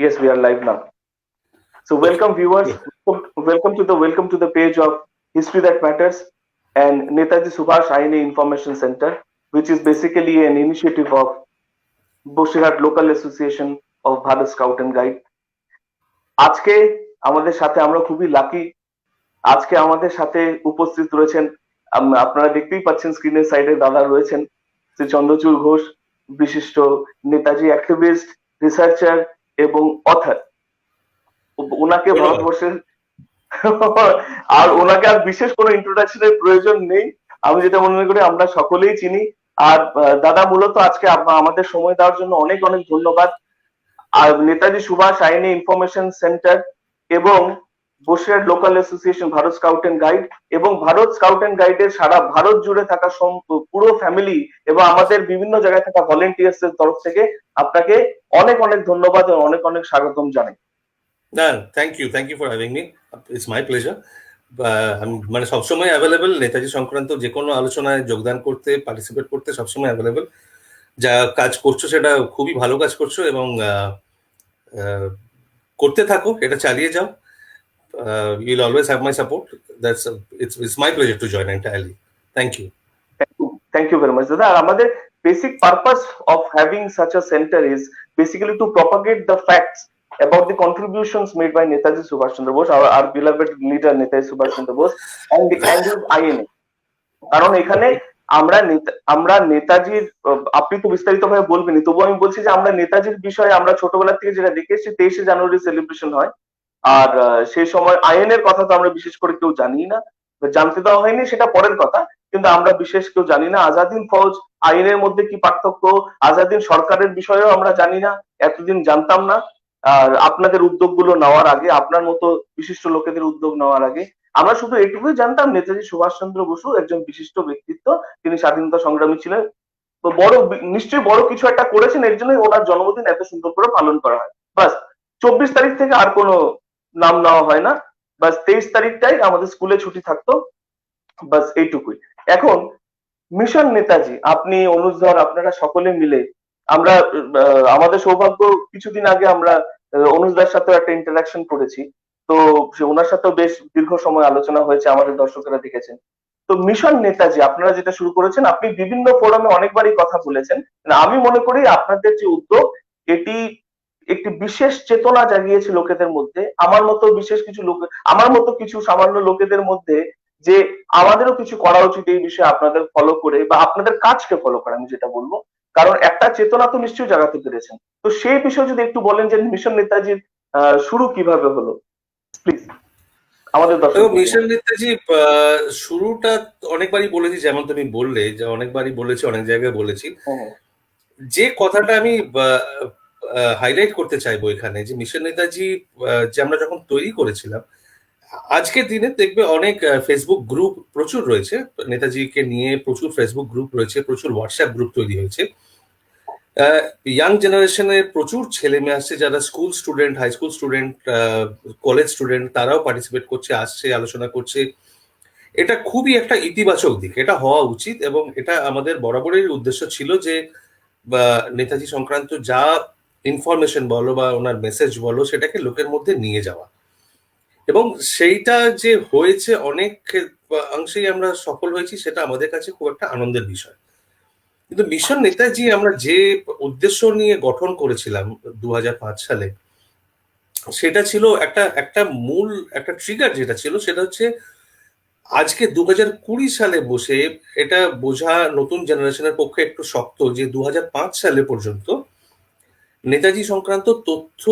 Yes, we are live now. So welcome viewers. Welcome to the page of History That Matters and Netaji Subhash Aine Information Center, which is basically an initiative of Basirhat local association of Bharat scout and guide. আজকে আমাদের সাথে আমরা খুবই lucky, আজকে আমাদের সাথে উপস্থিত রয়েছেন, আপনারা দেখতেই পাচ্ছেন স্ক্রিনের সাইডে দাদা রয়েছেন, শ্রী চন্দ্রচূড় ঘোষ, বিশিষ্ট নেতাজি অ্যাক্টিভিস্ট, রিসার্চার এবং অথার। ওনাকে ভারতবর্ষের আর ওনাকে আর বিশেষ কোনো ইন্ট্রোডাকশনের প্রয়োজন নেই, আমি যেটা মনে করি আমরা সকলেই চিনি। আর দাদা মূলত আজকে আমাদের সময় দেওয়ার জন্য অনেক অনেক ধন্যবাদ। আর নেতাজি সুভাষ আইনে ইনফরমেশন সেন্টার এবং Basirhat local association Bharat scout and guide এবং ভারত স্কাউট এন্ড গাইডের সারা ভারত জুড়ে থাকা পুরো ফ্যামিলি এবং আমাদের বিভিন্ন জায়গায় থাকা ভলেন্টিয়ার্স এর তরফ থেকে আপনাকে অনেক অনেক ধন্যবাদ এবং অনেক অনেক স্বাগতম জানাই। না, thank you for having me, it's my pleasure. আমি মানে সবসময় অ্যাভেলেবেল, নেতাজি সংক্রান্ত যে কোনো আলোচনায় যোগদান করতে, পার্টিসিপেট করতে সবসময় অ্যাভেলেবেল। যা কাজ করছো সেটা খুবই ভালো কাজ করছো এবং করতে থাকো, এটা চালিয়ে যাও। You'll always have my support. It's my pleasure to join entirely. Thank you. Thank you very much, Dada. Our basic purpose of having such a center is basically to propagate the facts about the contributions made by Netaji Subhash Chandra Bose, our beloved leader Netaji Subhash Chandra Bose, and his INA. কারণ এখানে আমরা নেতাজির, আপনি তো বিস্তারিত ভাবে বলবেনই, তবু আমি বলছি যে আমরা নেতাজির বিষয়ে আমরা ছোটবেলা থেকে যেটা দেখে এসেছি, 23শে জানুয়ারি সেলিব্রেশন হয়। আর সেই সময় আইনের কথা তো আমরা বিশেষ করে কেউ জানি না, জানতে দেওয়া হয়নি, সেটা পরের কথা, কিন্তু আমরা বিশেষ কেউ জানি না আজাদিন ফৌজ আইনের মধ্যে কি পার্থক্য, আজাদিন সরকারের বিষয়েও আমরা জানি না, এতদিন জানতাম না। আর আপনাদের উদ্যোগগুলো নেওয়ার আগে, আপনার মতো বিশিষ্ট লোকেদের উদ্যোগ নেওয়ার আগে আমরা শুধু এটুকুই জানতাম নেতাজি সুভাষচন্দ্র বসু একজন বিশিষ্ট ব্যক্তিত্ব, তিনি স্বাধীনতা সংগ্রামী ছিলেন, তো নিশ্চয়ই বড় কিছু একটা করেছেন, এর জন্যই ওনার জন্মদিন এত সুন্দর করে পালন করা হয়। বাস 24 তারিখ থেকে আর কোনো নাম নেওয়া হয় না, বাস 23 তারিখটাই আমাদের স্কুলে ছুটি থাকতো, বাস এইটুকুই। এখন মিশন নেতাজি, আপনি অনুজধর, আপনারা সকলে মিলে, আমরা আমাদের সৌভাগ্য কিছুদিন আগে আমরা অনুজদার সাথেও একটা ইন্টারাকশন করেছি, তো ওনার সাথেও বেশ দীর্ঘ সময় আলোচনা হয়েছে, আমাদের দর্শকেরা দেখেছেন। তো মিশন নেতাজি আপনারা যেটা শুরু করেছেন, আপনি বিভিন্ন ফোরামে অনেকবারই কথা বলেছেন, আমি মনে করি আপনাদের যে উদ্যোগ, এটি একটি বিশেষ চেতনা জাগিয়েছে লোকেদের মধ্যে, আমার মতো কিছু সামান্য লোকেদের মধ্যে, যে আমাদেরও কিছু করা উচিত এই বিষয়ে, আপনাদের ফলো করে বা আপনাদের কাজকে ফলো করে, আমি যেটা বলবো, কারণ একটা চেতনা তো নিশ্চয়ই জাগাতে পেরেছেন। তো সেই বিষয়ে যদি একটু বলেন যে মিশন নেতাজির শুরু কিভাবে হলো, প্লিজ আমাদের দর্শক। মিশন নেতাজি শুরুটা অনেকবারই বলেছি, যেমন তুমি বললে যে অনেকবারই বলেছি, অনেক জায়গায় বলেছি। যে কথাটা আমি হাইলাইট করতে চাইবো এখানে, যে মিশন নেতাজি যে আমরা যখন তৈরি করেছিলাম, আজকের দিনে দেখবে অনেক ফেসবুক গ্রুপ প্রচুর রয়েছে, নেতাজিকে নিয়ে প্রচুর ফেসবুক গ্রুপ রয়েছে, প্রচুর হোয়াটসঅ্যাপ গ্রুপ তৈরি হয়েছে। ইয়াং জেনারেশনের প্রচুর ছেলে মেয়ে আসছে, যারা school student, high school student, college student, তারাও পার্টিসিপেট করছে, আসছে, আলোচনা করছে। এটা খুবই একটা ইতিবাচক দিক, এটা হওয়া উচিত, এবং এটা আমাদের বরাবরই উদ্দেশ্য ছিল যে নেতাজি সংক্রান্ত যা ইনফরমেশন বলো বা ওনার মেসেজ বলো, সেটাকে লোকের মধ্যে নিয়ে যাওয়া। এবং সেইটা যে হয়েছে, অনেক অংশেই আমরা সফল হয়েছি, সেটা আমাদের কাছে খুব একটা আনন্দের বিষয়। কিন্তু মিশন নেতাজি আমরা যে উদ্দেশ্য নিয়ে গঠন করেছিলাম 2005 সালে, সেটা ছিল একটা মূল একটা ট্রিগার, যেটা ছিল সেটা হচ্ছে আজকে 2020 সালে বসে এটা বোঝা নতুন জেনারেশনের পক্ষে একটু শক্ত, যে 2005 সালে পর্যন্ত নেতাজি সংক্রান্ত তথ্য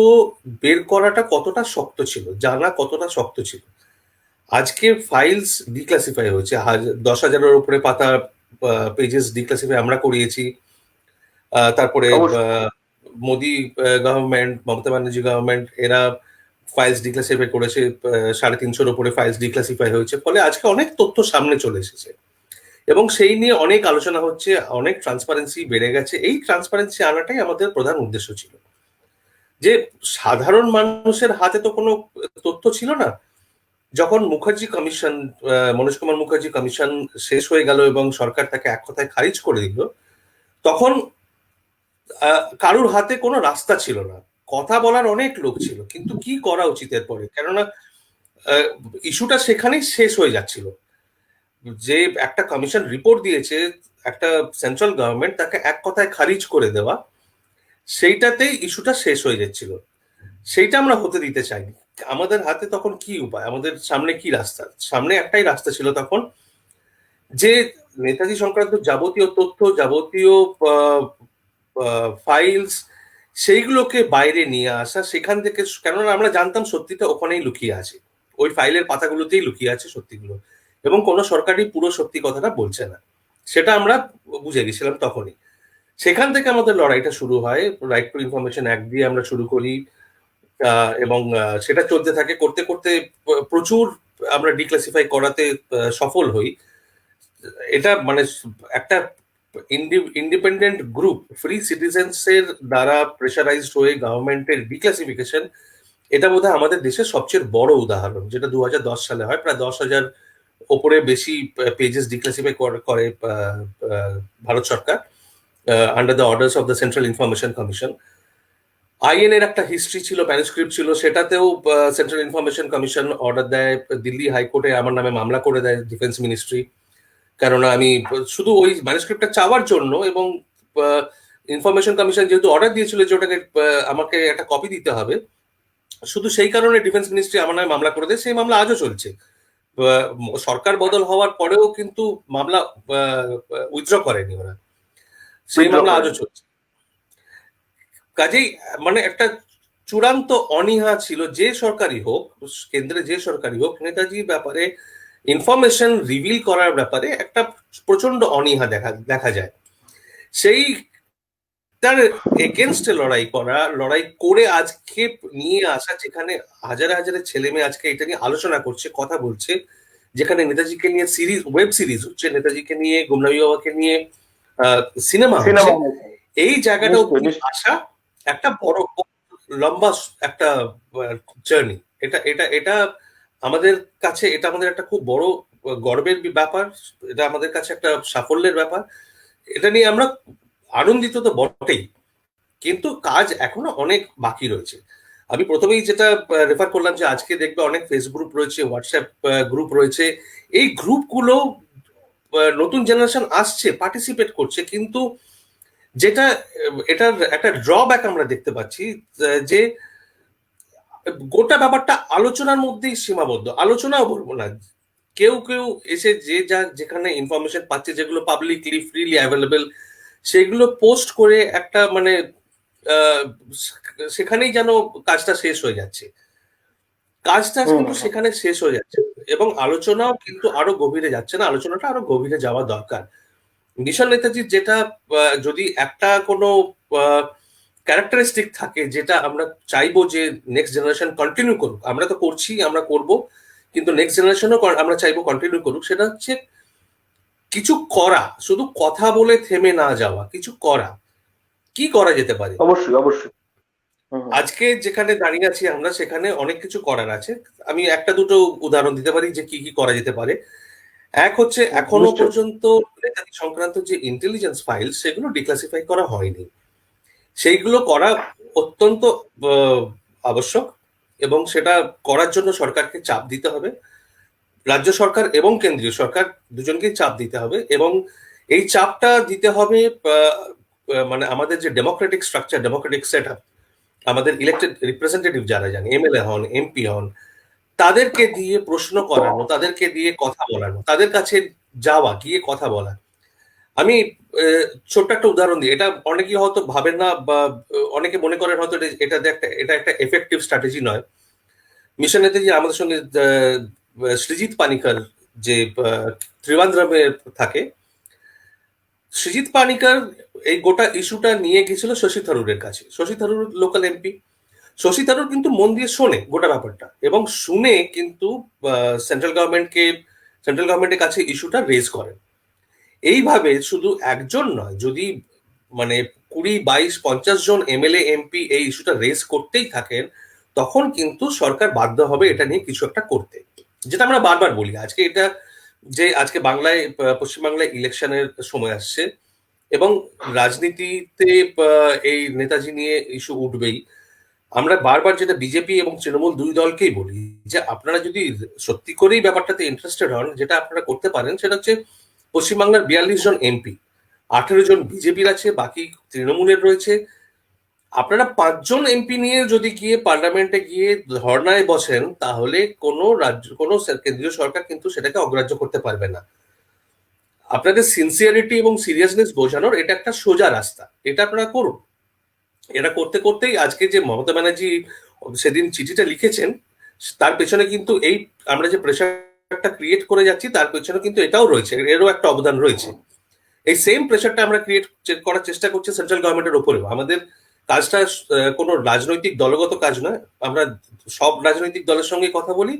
বের করাটা কতটা শক্ত ছিল, জানা কতটা শক্ত ছিল। আজকে ফাইলস ডিক্লাসিফাই হয়েছে, 10,000-এর উপরে পাতা পেজেস ডিক্লাসিফাই আমরা করিয়েছি। তারপরে মোদি গভর্নমেন্ট, মমতা ব্যানার্জি গভর্নমেন্ট, এরা ফাইলস ডিক্লাসিফাই করেছে, 350-এর উপরে ফাইলস ডিক্লাসিফাই হয়েছে, ফলে আজকে অনেক তথ্য সামনে চলে এসেছে এবং সেই নিয়ে অনেক আলোচনা হচ্ছে, অনেক ট্রান্সপারেন্সি বেড়ে গেছে। এই ট্রান্সপারেন্সি আনাটাই আমাদের প্রধান উদ্দেশ্য ছিল, যে সাধারণ মানুষের হাতে তো কোনো তথ্য ছিল না। যখন মুখার্জি কমিশন, মনোজ কুমার মুখার্জি কমিশন শেষ হয়ে গেল এবং সরকার তাকে এক কথায় খারিজ করে দিল, তখন কারুর হাতে কোনো রাস্তা ছিল না, কথা বলার অনেক লোক ছিল, কিন্তু কি করা উচিত এরপরে, কেননা ইস্যুটা সেখানেই শেষ হয়ে যাচ্ছিল। যে একটা কমিশন রিপোর্ট দিয়েছে একটা সেন্ট্রাল গভর্নমেন্ট, তাকে এক কথায় খারিজ করে দেওয়া, সেইটাতেই ইস্যুটা শেষ হয়ে যাচ্ছিল। সেইটা আমরা হতে দিতে চাইনি। আমাদের হাতে তখন কি উপায়, আমাদের সামনে কি রাস্তা? সামনে একটাই রাস্তা ছিল তখন, যে নেতাজি সংক্রান্ত যাবতীয় তথ্য, যাবতীয় ফাইলস, সেইগুলোকে বাইরে নিয়ে আসা সেখান থেকে, কেননা আমরা জানতাম সত্যিটা ওখানেই লুকিয়ে আছে, ওই ফাইলের পাতাগুলোতেই লুকিয়ে আছে সত্যিগুলো, এবং কোনো সরকারই পুরো সত্যি কথাটা বলছে না, সেটা আমরা বুঝে গেছিলাম তখনই। সেখান থেকে আমাদের লড়াইটা শুরু হয়, রাইট টু ইনফরমেশন অ্যাক্ট দিয়ে আমরা শুরু করি, এবং সেটা চলতে থাকে, করতে করতে প্রচুর আমরা ডিক্লাসিফাই করাতে সফল হই। এটা মানে একটা ইন্ডিপেন্ডেন্ট গ্রুপ, ফ্রি সিটিজেন্স এর দ্বারা প্রেশারাইজড হয়ে গভর্নমেন্টের ডিক্লাসিফিকেশন, এটা বোধহয় আমাদের দেশের সবচেয়ে বড় উদাহরণ, যেটা 2010 সালে হয়। প্রায় 10,000 ওপরে বেশি পেজেস ডিক্লাসিফাই করে ভারত সরকার, under the orders of the central information commission. INA এর একটা হিস্ট্রি ছিল, ম্যানুস্ক্রিপ্ট ছিল, সেটাতেও সেন্ট্রাল ইনফরমেশন কমিশন অর্ডার দেয়, দিল্লি হাইকোর্টে আমার নামে মামলা করে দেয় ডিফেন্স মিনিস্ট্রি, কেননা আমি শুধু ওই ম্যানুস্ক্রিপ্টটা চাওয়ার জন্য, এবং ইনফরমেশন কমিশন যেহেতু অর্ডার দিয়েছিল যে ওটাকে আমাকে একটা কপি দিতে হবে, শুধু সেই কারণে ডিফেন্স মিনিস্ট্রি আমার নামে মামলা করে দেয়। সেই মামলা আজও চলছে, সরকার বদল হওয়ার পরেও কিন্তু মামলা উইথড্র করেনি ওরা, সেই মামলা আজও চলছে। কাজেই মানে একটা চূড়ান্ত অনীহা ছিল, যে সরকারই হোক, কেন্দ্রে যে সরকারই হোক, নেতাজির ব্যাপারে ইনফরমেশন রিভিল করার ব্যাপারে একটা প্রচন্ড অনীহা দেখা যায়। সেই তার এগেনস্টে লড়াই করে আজকে নিয়ে আসা, যেখানে হাজারে হাজারে ছেলে মেয়ে আজকে এটা নিয়ে আলোচনা করছে, কথা বলছে, যেখানে নেতাজিকে নিয়ে ওয়েব সিরিজ হচ্ছে, নেতাজিকে নিয়ে, গুমনামি বাবাকে নিয়ে সিনেমা হচ্ছে, এই জায়গাটা আসা একটা বড় লম্বা একটা জার্নি। এটা এটা এটা আমাদের কাছে, এটা আমাদের একটা খুব বড় গর্বের ব্যাপার, এটা আমাদের কাছে একটা সাফল্যের ব্যাপার, এটা নিয়ে আমরা আনন্দিত তো বটেই, কিন্তু কাজ এখনো অনেক বাকি রয়েছে। আমি প্রথমেই যেটা রেফার করলাম, যে আজকে দেখবে অনেক ফেসবুক রয়েছে, হোয়াটসঅ্যাপ গ্রুপ রয়েছে, এই গ্রুপগুলো নতুন জেনারেশন আসছে, পার্টিসিপেট করছে, কিন্তু যেটা এটার একটা ড্রব্যাক আমরা দেখতে পাচ্ছি, যে গোটা ব্যাপারটা আলোচনার মধ্যেই সীমাবদ্ধ। আলোচনাও বলবো না, কেউ কেউ এসে যে যা যেখানে ইনফরমেশন পাচ্ছে, যেগুলো পাবলিকলি ফ্রিলি অ্যাভেলেবেল, সেগুলো পোস্ট করে একটা মানে সেখানেই যেন কাজটা শেষ হয়ে যাচ্ছে, কাজটা কিন্তু সেখানে শেষ হয়ে যাচ্ছে, এবং আলোচনাও কিন্তু আরো গভীরে যাচ্ছে না, আলোচনাটা আরো গভীরে যাওয়া দরকার। মিশন নেতাজির যেটা যদি একটা কোনো ক্যারেক্টারিস্টিক থাকে, যেটা আমরা চাইবো যে নেক্সট জেনারেশন কন্টিনিউ করুক, আমরা তো করছি, আমরা করব, কিন্তু নেক্সট জেনারেশনও আমরা চাইবো কন্টিনিউ করুক, সেটা হচ্ছে কিছু করা, শুধু কথা বলে থেমে না যাওয়া, কিছু করা। কি করা যেতে পারে? অবশ্যই অবশ্যই। আজকে যেখানে দাঁড়িয়ে আছি আমরা, সেখানে অনেক কিছু করার আছে। আমি একটা দুটো উদাহরণ দিতে পারি যে কি কি করা যেতে পারে। এক হচ্ছে, এখনো পর্যন্ত নেতাজি সংক্রান্ত যে ইন্টেলিজেন্স ফাইল, সেগুলো ডিক্লাসিফাই করা হয়নি, সেইগুলো করা অত্যন্ত আবশ্যক, এবং সেটা করার জন্য সরকারকে চাপ দিতে হবে, রাজ্য সরকার এবং কেন্দ্রীয় সরকার দুজনকেই চাপ দিতে হবে, এবং এই চাপটা দিতে হবে মানে আমাদের যে Democratic structure, Democratic set up, আমাদের ইলেক্টেড রিপ্রেজেন্টেটিভ যারা যান, এমএলএ হন, এমপি হন, তাদেরকে দিয়ে প্রশ্ন করানো, তাদেরকে দিয়ে কথা বলানো, তাদের কাছে যাওয়া, গিয়ে কথা বলা। আমি ছোট্ট একটা উদাহরণ দিই, এটা অনেকেই হয়তো ভাবেন না, বা অনেকে মনে করেন হয়তো এটা একটা এফেক্টিভ স্ট্র্যাটেজি নয়। মিশন নেতাজি আমাদের সঙ্গে সৃজিত পানিকার, যে ত্রিবান্দ্রমে থাকে, সৃজিত পানিকার এই গোটা ইস্যুটা নিয়ে গেছিল শশী থারুরের কাছে। শশী থারুর লোকাল এমপি, শশী থারুর কিন্তু মন দিয়ে শোনে গোটা ব্যাপারটা, এবং শুনে কিন্তু সেন্ট্রাল গভর্নমেন্টের কাছে ইস্যুটা রেজ করেন। এইভাবে শুধু একজন নয়, যদি মানে 20, 22, 50 জন এমএলএ এমপি এই ইস্যুটা রেজ করতেই থাকেন, তখন কিন্তু সরকার বাধ্য হবে এটা নিয়ে কিছু একটা করতে। যেটা আমরা বারবার বলি, আজকে এটা যে আজকে পশ্চিমবাংলায় ইলেকশনের সময় আসছে, এবং রাজনীতিতে এই নেতাজি নিয়ে ইস্যু উঠবেই। আমরা বারবার যেটা বিজেপি এবং তৃণমূল দুই দলকেই বলি যে আপনারা যদি সত্যি করেই ব্যাপারটাতে ইন্টারেস্টেড হন, যেটা আপনারা করতে পারেন সেটা হচ্ছে পশ্চিমবাংলার 42 জন এমপি, 18 জন বিজেপির আছে, বাকি তৃণমূলের রয়েছে। আপনারা 5 জন এমপি নিয়ে যদি গিয়ে পার্লামেন্টে গিয়ে ধর্নায় বসেন, তাহলে কোনো রাজ্য, কোনো কেন্দ্রীয় সরকার কিন্তু সেটাকে অগ্রাহ্য করতে পারবে না। আপনাদের সিনসিয়ারিটি এবং সিরিয়াসনেস বোঝানোর এটা একটা সোজা রাস্তা, এটা আপনারা করুন। এটা করতে করতেই আজকে যে মমতা ব্যানার্জি সেদিন চিঠিটা লিখেছেন, তার পেছনে কিন্তু এই আমরা যে প্রেশারটা ক্রিয়েট করে যাচ্ছি তার পেছনে কিন্তু এটাও রয়েছে, এরও একটা অবদান রয়েছে। এই সেম প্রেশারটা আমরা ক্রিয়েট করার চেষ্টা করছি সেন্ট্রাল গভর্নমেন্টের ওপরেও। আমাদের কাজটা কোনো রাজনৈতিক দলগত কাজ নয়, আমরা সব রাজনৈতিক দলের সঙ্গে কথা বলি,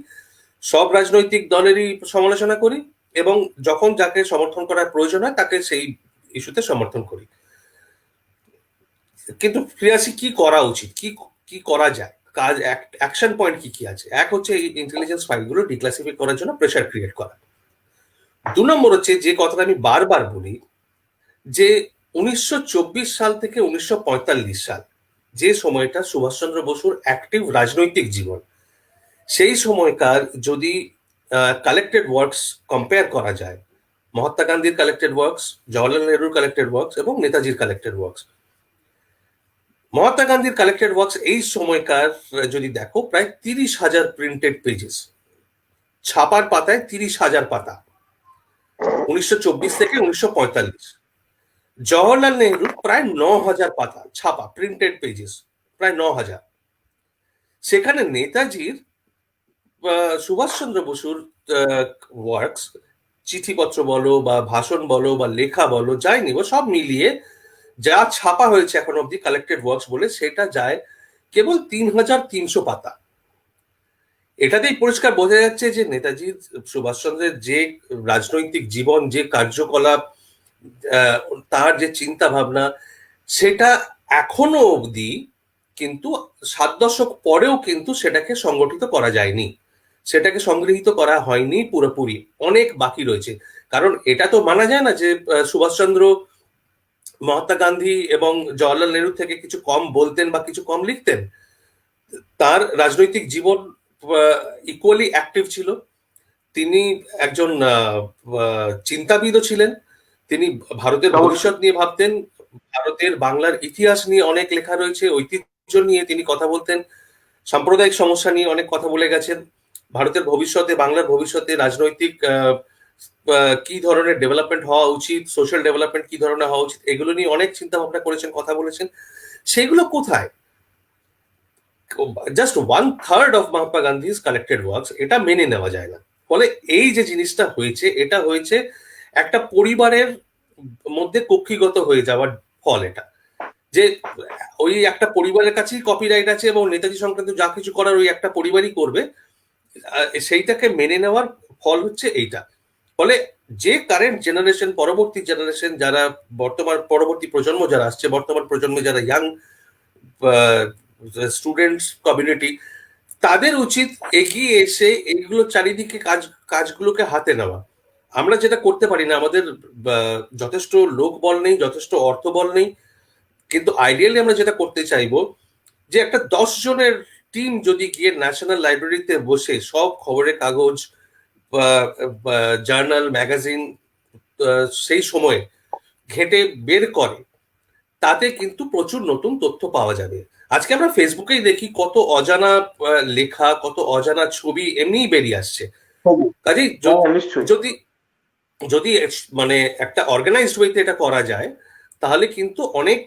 সব রাজনৈতিক দলেরই সমালোচনা করি, এবং যখন যাকে সমর্থন করার প্রয়োজন হয় তাকে সেই ইস্যুতে সমর্থন করি। কিন্তু প্রিয়াসী, কি করা উচিত, কি কি করা যায়, কাজ অ্যাকশন পয়েন্ট কি কি আছে? এক হচ্ছে এই ইন্টেলিজেন্স ফাইলগুলো ডিক্লাসিফাই করার জন্য প্রেশার ক্রিয়েট করা। 2 নম্বর হচ্ছে যে কথাটা আমি বারবার বলি, যে 1924 সাল থেকে 1945 সাল, যে সময়টা সুভাষচন্দ্র বসুর অ্যাক্টিভ রাজনৈতিক জীবন, সেই সময়কার যদি কালেক্টেড ওয়ার্কস কম্পেয়ার করা যায়, মহাত্মা গান্ধীর কালেক্টেড ওয়ার্কস, জওয়াহরলাল নেহরুর কালেক্টেড ওয়ার্কস এবং নেতাজির কালেক্টেড ওয়ার্কস, মহাত্মা গান্ধীর কালেক্টেড ওয়ার্কস এই সময়কার যদি দেখো, প্রায় 30,000 প্রিন্টেড পেজেস, ছাপার পাতায় 30,000 পাতা, 1924 থেকে 1945। জওহরলাল নেহরুর প্রায় 9,000 পাতা ছাপা প্রিন্টেড পেজেস, প্রায় 9,000। সেখানে নেতাজির, সুভাষচন্দ্র বসুর ওয়ার্কস, চিঠিপত্র বলো বা ভাষণ বলো বা লেখা বলো, যাই নিব সব মিলিয়ে যা ছাপা হয়েছে এখন অব্দি কালেক্টেড ওয়ার্কস বলে, সেটা যায় কেবল 3,300 পাতা। এটাতেই পরিষ্কার বোঝা যাচ্ছে যে নেতাজি সুভাষচন্দ্রের যে রাজনৈতিক জীবন, যে কার্যকলাপ, তার যে চিন্তা ভাবনা, সেটা এখনো অবধি কিন্তু 7 দশক পরেও কিন্তু সেটাকে সংগঠিত করা যায়নি, সেটাকে সংগৃহীত করা হয়নি পুরোপুরি, অনেক বাকি রয়েছে। কারণ এটা তো মানা যায় না যে সুভাষচন্দ্র মহাত্মা গান্ধী এবং জওয়াহরলাল নেহরু থেকে কিছু কম বলতেন বা কিছু কম লিখতেন। তার রাজনৈতিক জীবন ইকুয়ালি অ্যাক্টিভ ছিল, তিনি একজন চিন্তাবিদও ছিলেন, তিনি ভারতের ভবিষ্যৎ নিয়ে ভাবতেন, ভারতের বাংলার ইতিহাস নিয়ে অনেক লেখা রয়েছে, ঐতিহ্য নিয়ে তিনি কথা বলতেন, সাম্প্রদায়িক সমস্যা নিয়ে অনেক কথা বলে গেছেন, ভারতের ভবিষ্যতে, বাংলার ভবিষ্যতে রাজনৈতিক কি ধরনের ডেভেলপমেন্ট হওয়া উচিত, সোশ্যাল ডেভেলপমেন্ট কি ধরনের হওয়া উচিত, এগুলো নিয়ে অনেক চিন্তা ভাবনা করেছেন, কথা বলেছেন। সেগুলো কোথায়? Just 1/3 of Mahatma Gandhi's collected works, এটা মেনে নেওয়া যায় না। ফলে এই যে জিনিসটা হয়েছে, এটা হয়েছে একটা পরিবারের মধ্যে কক্ষিগত হয়ে যাওয়ার ফল। এটা যে ওই একটা পরিবারের কাছেই কপিরাইট আছে এবং নেতাজি সংক্রান্ত যা কিছু করার ওই একটা পরিবারই করবে, সেইটাকে মেনে নেওয়ার ফল হচ্ছে এইটা। ফলে যে কারেন্ট জেনারেশন, পরবর্তী জেনারেশন, যারা বর্তমান পরবর্তী প্রজন্ম যারা আসছে, বর্তমান প্রজন্মে যারা ইয়াং স্টুডেন্টস কমিউনিটি, তাদের উচিত এগিয়ে এসে এইগুলো চারিদিকে কাজগুলোকে হাতে নেওয়া। আমরা যেটা করতে পারি না, আমাদের যথেষ্ট লোক বল নেই, যথেষ্ট অর্থ বল নেই, কিন্তু আইডিয়ালি আমরা যেটা করতে চাইবো, যে একটা 10 জনের টিম যদি গিয়ে ন্যাশনাল লাইব্রেরিতে বসে সব খবরের কাগজ, জার্নাল, ম্যাগাজিন সেই সময়ে ঘেঁটে বের করে, তাতে কিন্তু প্রচুর নতুন তথ্য পাওয়া যাবে। আজকে আমরা ফেসবুকেই দেখি কত অজানা লেখা, কত অজানা ছবি এমনিই বেরিয়ে আসছে। কাজেই যদি যদি মানে একটা অর্গানাইজড ওয়েতে এটা করা যায়, তাহলে কিন্তু অনেক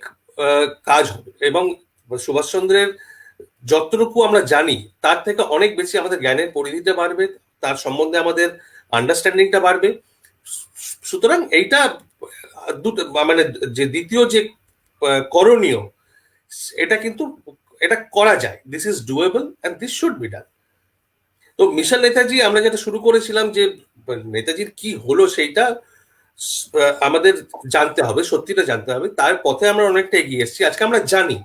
কাজ হবে, এবং সুভাষচন্দ্রের যতটুকু আমরা জানি তার থেকে অনেক বেশি আমাদের জ্ঞানের পরিধিটা বাড়বে, তার সম্বন্ধে আমাদের আন্ডারস্ট্যান্ডিংটা বাড়বে। সুতরাং এইটা দুটো, মানে যে দ্বিতীয় যে করণীয়, এটা কিন্তু এটা করা যায়, this is doable and this should be done. তো মিশন নেতাজি আমরা যেটা শুরু করেছিলাম, যে নেতাজির কি হলো সেইটা আমাদের জানতে হবে, সত্যিটা জানতে হবে, তার পথে আমরা অনেকটা এগিয়ে এসেছি। আজকে আমরা জানি,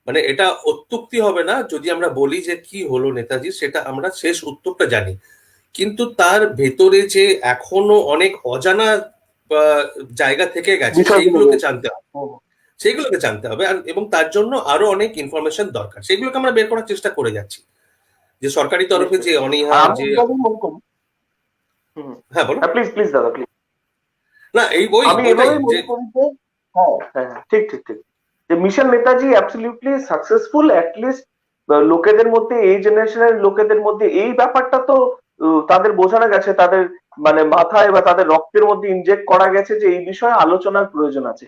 মানে এটা অত্যুক্তি হবে না যদি আমরা বলি যে কি হলো নেতাজির, সেটা আমরা শেষ উত্তরটা জানি, কিন্তু তার ভেতরে যে এখনো অনেক অজানা জায়গা থেকে গেছে, সেইগুলোকে জানতে হবে, সেগুলোকে জানতে হবে, এবং তার জন্য আরো অনেক ইনফরমেশন দরকার, সেগুলোকে আমরা বের করার চেষ্টা করে যাচ্ছি। যে সরকারি তরফে যে অনীহা, আমি যে এভাবেই মনে করি। হ্যাঁ বলো। প্লিজ প্লিজ দাদা প্লিজ। না এই বই আমি ওটাই এভাবেই যে মনে করি যে হ্যাঁ হ্যাঁ হ্যাঁ, ঠিক ঠিক ঠিক, যে mission Netaji absolutely successful. At least লোকেদের মধ্যে, এই জেনারেশনের লোকেদের মধ্যে এই ব্যাপারটা তো তাদের বোঝানো গেছে, তাদের মানে মাথায় বা তাদের রক্তের মধ্যে ইনজেক্ট করা গেছে যে এই বিষয়ে আলোচনার প্রয়োজন আছে।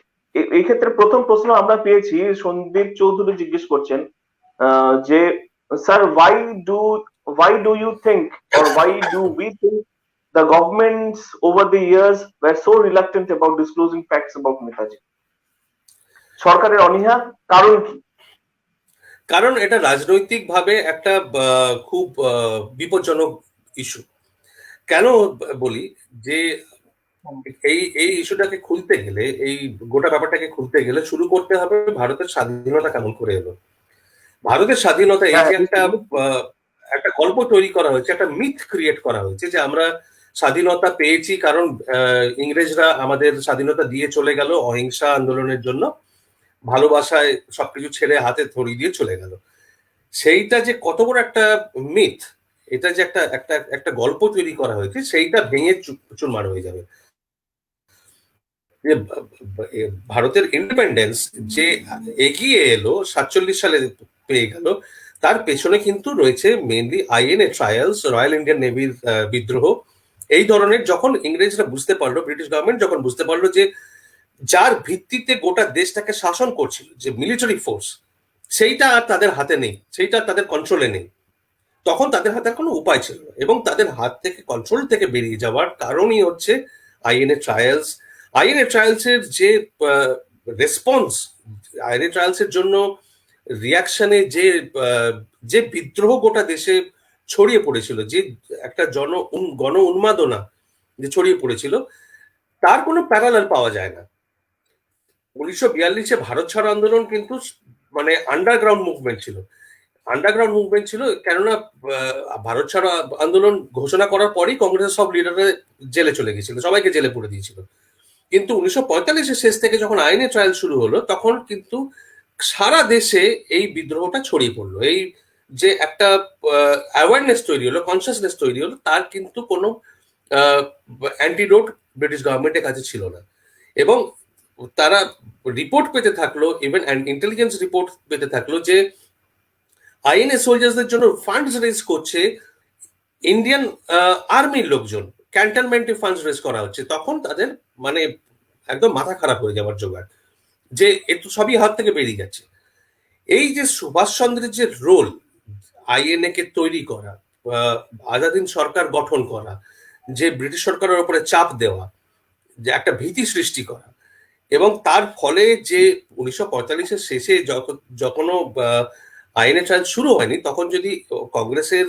এই ক্ষেত্রে প্রথম প্রশ্ন আমরা পেয়েছি, সন্দীপ চৌধুরী জিজ্ঞেস করছেন যে sir, why do you think, or why do we think the governments over the years were so reluctant about disclosing facts about Netaji? সরকারের অনীহা কারণ কি? কারণ এটা রাজনৈতিক ভাবে একটা খুব বিপজ্জনক ইস্যু। কেন বলি যে এই এই ইস্যুটাকে খুলতে গেলে, এই গোটা ব্যাপারটাকে খুলতে গেলে শুরু করতে হবে ভারতের স্বাধীনতা কেমন করে এলো। ভারতের স্বাধীনতা, এই হ্যাঁ, যে একটা গল্প তৈরি করা হয়েছে, একটা মিথ ক্রিয়েট করা হয়েছে যে আমরা স্বাধীনতা পেয়েছি কারণ ইংরেজরা আমাদের স্বাধীনতা দিয়ে চলে গেল অহিংসা আন্দোলনের জন্য, ভালোবাসায় সবকিছু ছেড়ে হাতে ধরিয়ে দিয়ে চলে গেল। সেইটা যে কত বড় একটা মিথ, এটা যে একটা একটা একটা গল্প তৈরি করা হয়েছে, সেইটা ভেঙে চুরমার হয়ে যাবে। যে ভারতের ইন্ডিপেন্ডেন্স যে এগিয়ে এলো 47 সালে পেয়ে গেল, তার পেছনে কিন্তু রয়েছে mainly INA trials, royal Indian নেভির বিদ্রোহ, এই ধরনের। যখন ইংরেজরা বুঝতে পারলো, ব্রিটিশ গভর্নমেন্ট যখন বুঝতে পারলো যে যার ভিত্তিতে গোটা দেশটাকে শাসন করছিল, যে মিলিটারি ফোর্স, সেইটা আর তাদের হাতে নেই, সেইটা তাদের কন্ট্রোলে নেই, তখন তাদের হাতে আর কোনো উপায় ছিল না। এবং তাদের হাত থেকে, কন্ট্রোল থেকে বেরিয়ে যাওয়ার কারণই হচ্ছে আইএনএ ট্রায়ালস। আইএনএ ট্রায়ালস এর যে রেসপন্স, আইএনএ ট্রায়ালস এর জন্য রিয়াকশনে যে যে বিদ্রোহ গোটা দেশে ছড়িয়ে পড়েছিল, যে একটা গণ উন্মাদনা যে ছড়িয়ে পড়েছিল, তার কোনো প্যারালাল পাওয়া যায় না। 1942-এ ভারত ছাড়ো আন্দোলন কিন্তু মানে আন্ডারগ্রাউন্ড মুভমেন্ট ছিল, আন্ডারগ্রাউন্ড মুভমেন্ট ছিল। কেননা ভারত ছাড়ো আন্দোলন ঘোষণা করার পরই কংগ্রেসের সব লিডাররা জেলে চলে গেছিল, সবাইকে জেলে পুরে দিয়েছিল। কিন্তু 1945-এর শেষ থেকে যখন আইনে ট্রায়াল শুরু হলো, তখন কিন্তু সারা দেশে এই বিদ্রোহটা ছড়িয়ে পড়লো। এই যে একটা অ্যাওয়ারনেস তৈরি হলো, কনসিয়াসনেস তৈরি হলো, তার কিন্তু কোনো অ্যান্টিডোট ব্রিটিশ গভর্নমেন্টের কাছে ছিল না। এবং তারা রিপোর্ট পেতে থাকলো, ইভেন ইন্টেলিজেন্স রিপোর্ট পেতে থাকলো যে আইএনএ সোলজার্সদের জন্য ফান্ডস রেজ করছে ইন্ডিয়ান আর্মির লোকজন, ক্যান্টনমেন্টে ফান্ডস রেজ করা হচ্ছে। তখন তাদের মানে একদম মাথা খারাপ হয়ে যাওয়ার জোগাড়, যে একটু সবই হাত থেকে বেরিয়ে যাচ্ছে। এই যে সুভাষচন্দ্রের যে রোল, আইএনএ কে তৈরি করা, আজাদিন সরকার গঠন করা, যে ব্রিটিশ সরকারের উপরে চাপ দেওয়া, যে একটা ভীতি সৃষ্টি করা, এবং তার ফলে যে 1945-এর শেষে যখনও আইএনএ ট্রায়াল শুরু হয়নি, তখন যদি কংগ্রেসের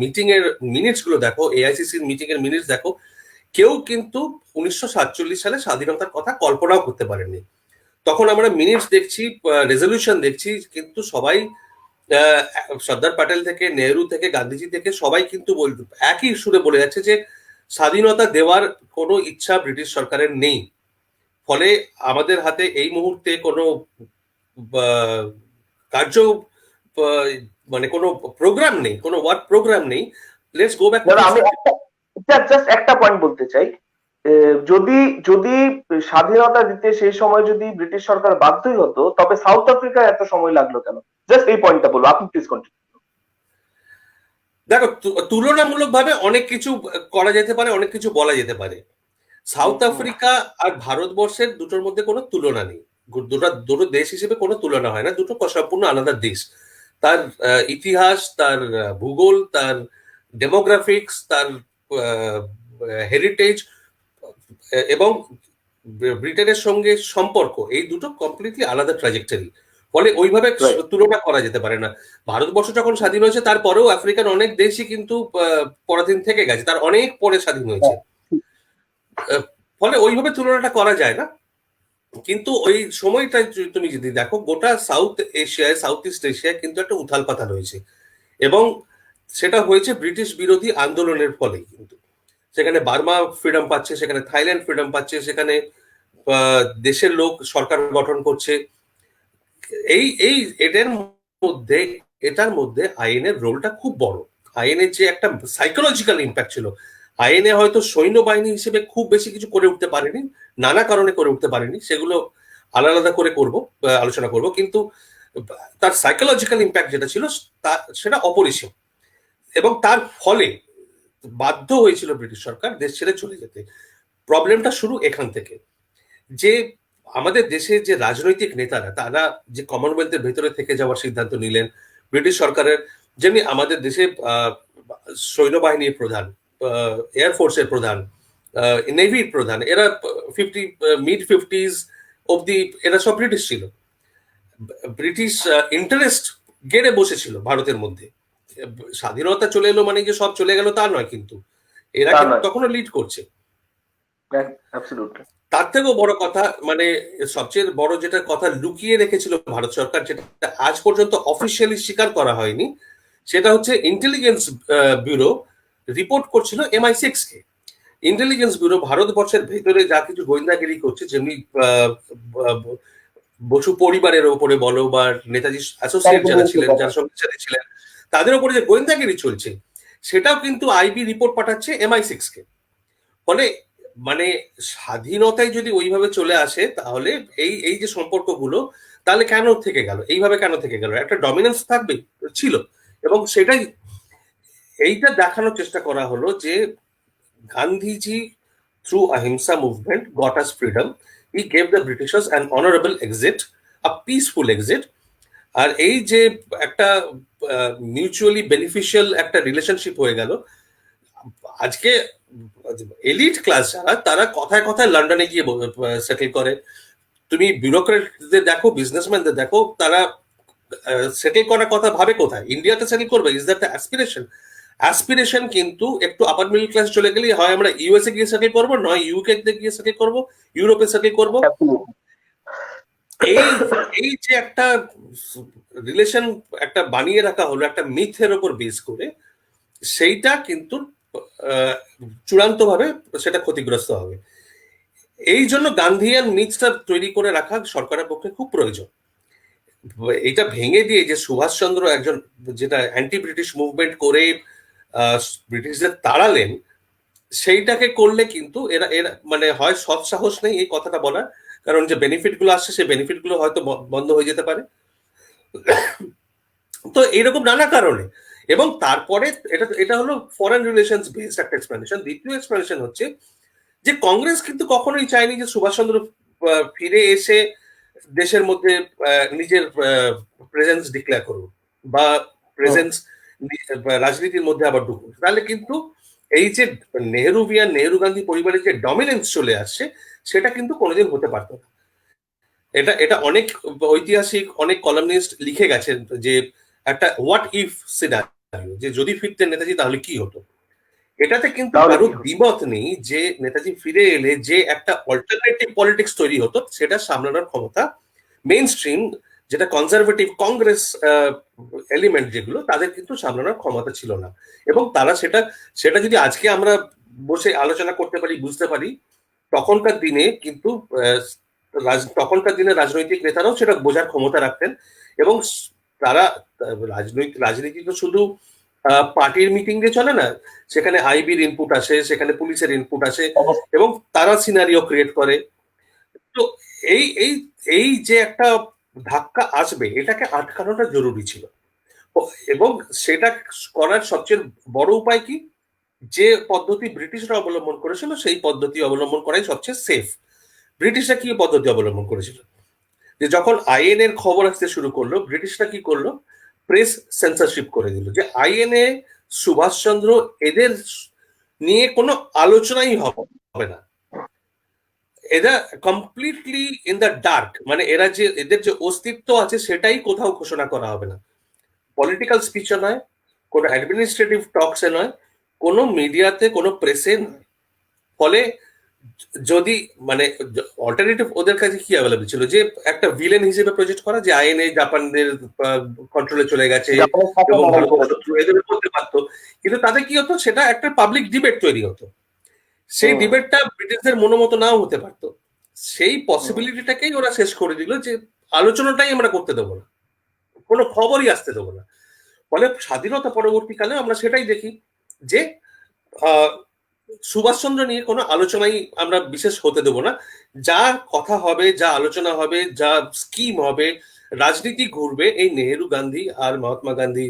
মিটিং এর মিনিটস গুলো দেখো, এআইসিসির মিটিং এর মিনিটস দেখো, কেউ কিন্তু 1947 সালে স্বাধীনতার কথা কল্পনাও করতে পারেনি। তখন আমরা মিনিটস দেখছি, রেজলিউশন দেখছি, কিন্তু সবাই সর্দার প্যাটেল থেকে, নেহরু থেকে, গান্ধীজি থেকে সবাই কিন্তু একই সুরে বলে যাচ্ছে যে স্বাধীনতা দেওয়ার কোনো ইচ্ছা ব্রিটিশ সরকারের নেই। ফলে আমাদের হাতে এই মুহূর্তে কোনো কার্য মানে কোনো প্রোগ্রাম নেই, কোনো ওয়ার্ক প্রোগ্রাম নেই। Let's go back. আমি জাস্ট একটা পয়েন্ট বলতে চাই, যদি যদি স্বাধীনতা দিতে সেই সময় যদি ব্রিটিশ সরকার বাধ্যই হতো, তবে সাউথ আফ্রিকার এত সময় লাগলো কেন? জাস্ট এই পয়েন্টটা বলো, আপনি প্লিজ কন্টিনিউ। দেখো, তুলনামূলকভাবে অনেক কিছু করা যেতে পারে, অনেক কিছু বলা যেতে পারে। সাউথ আফ্রিকা আর ভারতবর্ষের দুটোর মধ্যে কোনো তুলনা নেই, দুটো দেশ হিসেবে কোনো তুলনা হয় না, দুটো সম্পূর্ণ আলাদা দেশ। তার ইতিহাস, তার ভূগোল, তার ডেমোগ্রাফিক্স, তার হেরিটেজ এবং ব্রিটেনের সঙ্গে সম্পর্ক, এই দুটো কমপ্লিটলি আলাদা ট্র্যাজেক্টরি। ফলে ওইভাবে তুলনা করা যেতে পারে না। ভারতবর্ষ যখন স্বাধীন হয়েছে, তারপরেও আফ্রিকার অনেক দেশই কিন্তু পরাধীন থেকে গেছে, তার অনেক পরে স্বাধীন হয়েছে। ফলে ওইভাবে তুলনাটা করা যায় না। কিন্তু ওই সময়টা তুমি যদি দেখো, গোটা সাউথ এশিয়ায়, সাউথ ইস্ট এশিয়ায় কিন্তু একটা উথাল পাথাল হয়েছে, এবং সেটা হয়েছে ব্রিটিশ বিরোধী আন্দোলনের ফলেই। কিন্তু সেখানে বার্মা ফ্রিডম পাচ্ছে, সেখানে থাইল্যান্ড ফ্রিডম পাচ্ছে, সেখানে দেশের লোক সরকার গঠন করছে, এই এই এটার মধ্যে আইনের রোলটা খুব বড়। আইনের যে একটা সাইকোলজিক্যাল ইম্প্যাক্ট ছিল, আইনে হয়তো সৈন্যবাহিনী হিসেবে খুব বেশি কিছু করে উঠতে পারেনি, নানা কারণে করে উঠতে পারেনি, সেগুলো আলাদা আলাদা করে আলোচনা করব, কিন্তু তার সাইকোলজিক্যাল ইম্প্যাক্ট যেটা ছিল সেটা অপরিসীম। এবং তার ফলে বাধ্য হয়েছিল ব্রিটিশ সরকার দেশ ছেড়ে চলে যেতে। প্রবলেমটা শুরু এখান থেকে, যে আমাদের দেশে যে রাজনৈতিক নেতারা তারা যে কমনওয়েলথের ভেতরে থেকে যাওয়ার সিদ্ধান্ত নিলেন ব্রিটিশ সরকারের, যেমনি আমাদের দেশে সৈন্যবাহিনীর প্রধান, এয়ারফোর্সের প্রধান, নেভির প্রধান, এরা মিড 50s অব্দি এরা সব ব্রিটিশ ছিল। ব্রিটিশ ইন্টারেস্ট গেড়ে বসেছিল ভারতের মধ্যে। স্বাধীনতা চলে এলো মানে যে সব চলে গেল তা নয়, কিন্তু এরা তখনও লিড করছে। তার থেকেও বড় কথা, মানে সবচেয়ে বড় যেটা কথা লুকিয়ে রেখেছিল ভারত সরকার, যেটা আজ পর্যন্ত অফিসিয়ালি স্বীকার করা হয়নি, সেটা হচ্ছে ইন্টেলিজেন্স ব্যুরো রিপোর্ট করছিল MI6 কে। ইন্টেলিজেন্স ব্যুরো ভারতবর্ষের ভেতরে যা কিছু গোয়েন্দাগিরি করছে, যেমনি বসু পরিবারের ওপরে বলো বা নেতাজি অ্যাসোসিয়েট যারা ছিলেন, যারা সঙ্গে ছিলেন, তাদের উপরে যে গোয়েন্দাগিরি চলছে, সেটাও কিন্তু আইবি রিপোর্ট পাঠাচ্ছে MI6 কে। ফলে মানে স্বাধীনতায় যদি ওইভাবে চলে আসে, তাহলে এই যে সম্পর্কগুলো তাহলে কেন থেকে গেল, এইভাবে কেন থেকে গেল? একটা ডমিনেন্স থাকবে, ছিল। এবং সেটাই এইটা দেখানোর চেষ্টা করা হলো যে Gandhiji through ahimsa movement got us freedom. He gave the Britishers an honorable exit, a peaceful exit. আর এই যে একটা মিউচুয়ালি বেনিফিশিয়াল একটা রিলেশনশিপ হয়ে গেল, আজকে এলিট ক্লাস যারা, তারা কথায় কথায় লন্ডনে গিয়ে সেটেল করে। তুমি বিউরোক্রেটদের দেখো, বিজনেসম্যানদের দেখো, তারা সেটেল করার কথা ভাবে কোথায়? ইন্ডিয়াতে সেটেল করবে। Is that aspiration? অ্যাসপিরেশন কিন্তু একটু আপার মিডল ক্লাস চলে গেলে হয় আমরা ইউএসএ গিয়ে সেটেল করবো, নয় ইউকে গিয়ে সেটেল করবো, ইউরোপে সেটেল করবো। এই যে একটা রিলেশন একটা বানিয়ে রাখা হলো একটা মিথের উপর বেস করে, সেইটা কিন্তু চূড়ান্ত ভাবে সেটা ক্ষতিগ্রস্ত হবে। এই জন্য গান্ধীয়ান মিথটা তৈরি করে রাখা সরকারের পক্ষে খুব প্রয়োজন। এটা ভেঙে দিয়ে যে সুভাষচন্দ্র একজন যেটা অ্যান্টি ব্রিটিশ মুভমেন্ট করে ব্রিটিশদের তাড়ালেন, সেইটাকে করলে কিন্তু এরা মানে হয় সৎ সাহস নেই এই কথাটা বলার, কারণ যে বেনিফিট গুলো আসছে সেই বেনিফিট গুলো হয়তো বন্ধ হয়ে যেতে পারে, তো এরকম নানা কারণে। এবং তারপরে এটা হলো ফরেন রিলেশনস বেসড একটা এক্সপ্লেনেশন। দ্বিতীয় এক্সপ্লেনেশন হচ্ছে যে কংগ্রেস কিন্তু কখনোই চায়নি যে সুভাষচন্দ্র ফিরে এসে দেশের মধ্যে নিজের প্রেজেন্স ডিক্লেয়ার করুক বা প্রেজেন্স রাজনীতির মধ্যে আবার ঢুকুক। তাহলে কিন্তু এই যে নেহরু গান্ধী পরিবারের যে ডমিনেন্স চলে আসছে, সেটা কিন্তু কোনোদিন হতে পারতো না। এটা অনেক ঐতিহাসিক, অনেক কলামনিস্ট লিখে গেছেন যে একটা হোয়াট ইফ সিনারিও, যে যদি ফিরতেন নেতাজি তাহলে কি হতো। এটাতে কিন্তু কারো দ্বিমত নেই যে নেতাজি ফিরে এলে যে একটা অল্টারনেটিভ পলিটিক্স তৈরি হতো, সেটা সামলানোর ক্ষমতা মেইন স্ট্রিম যেটা কনজারভেটিভ কংগ্রেস এলিমেন্ট যেগুলো, তাদের কিন্তু সামলানোর ক্ষমতা ছিল না। এবং তারা সেটা যদি আজকে আমরা বসে আলোচনা করতে পারি, বুঝতে পারি, তখনকার দিনে কিন্তু রাজনৈতিক নেতারাও সেটা বোঝার ক্ষমতা রাখতেন। এবং তারা রাজনীতি তো শুধু পার্টির মিটিং দিয়ে চলে না, সেখানে আইবির ইনপুট আসে, সেখানে পুলিশের ইনপুট আসে, এবং তারা সিনারিও ক্রিয়েট করে। তো এই যে একটা ধাক্কা আসবে, এটাকে আটকানোটা জরুরি ছিল। এবং সেটা করার সবচেয়ে বড় উপায় কি? যে পদ্ধতি ব্রিটিশরা অবলম্বন করেছিল সেই পদ্ধতি অবলম্বন করাই সবচেয়ে সেফ। ব্রিটিশরা কি পদ্ধতি অবলম্বন করেছিল? যে যখন আইএনএর খবর আসতে শুরু করলো, ব্রিটিশরা কি করলো? প্রেস সেন্সরশিপ করে দিল, যে আইএনএ সুভাষচন্দ্র এদের নিয়ে কোনো আলোচনাই হবে না, এরা কমপ্লিটলি ইন দ্য ডার্ক, মানে এদের যে অস্তিত্ব আছে সেটাই কোথাও ঘোষণা করা হবে না। পলিটিক্যাল স্পিচে নয়, কোনো অ্যাডমিনিস্ট্রেটিভ টকসে নয়, কোনো মিডিয়াতে, কোনো প্রেসে নয়। ফলে যদি মানে অল্টারনেটিভ ওদের কাছে কি অ্যাভেলেবল ছিল? যে একটা ভিলেন হিসেবে প্রজেক্ট করা, যে আইএনএ জাপানের কন্ট্রোলে চলে গেছে এবং শত্রু এদের করতে পারতো। কিন্তু তাদের কি হতো? সেটা একটা পাবলিক ডিবেট তৈরি হতো, সেই ডিবেটটা ব্রিটিশদের মনোমতো নাও হতে পারতো। সেই পসিবিলিটিটাকেই ওরা শেষ করে দিল, যে আলোচনাটাই আমরা করতে দেবো না, কোনো খবরই আসতে দেবো না। ফলে স্বাধীনতা পরবর্তীকালে আমরা সেটাই দেখি যে সুভাষচন্দ্র নিয়ে কোনো আলোচনাই আমরা বিশেষ হতে দেবো না। যা কথা হবে, যা আলোচনা হবে, যা স্কিম হবে, রাজনীতি ঘুরবে এই নেহেরু, গান্ধী আর মহাত্মা গান্ধী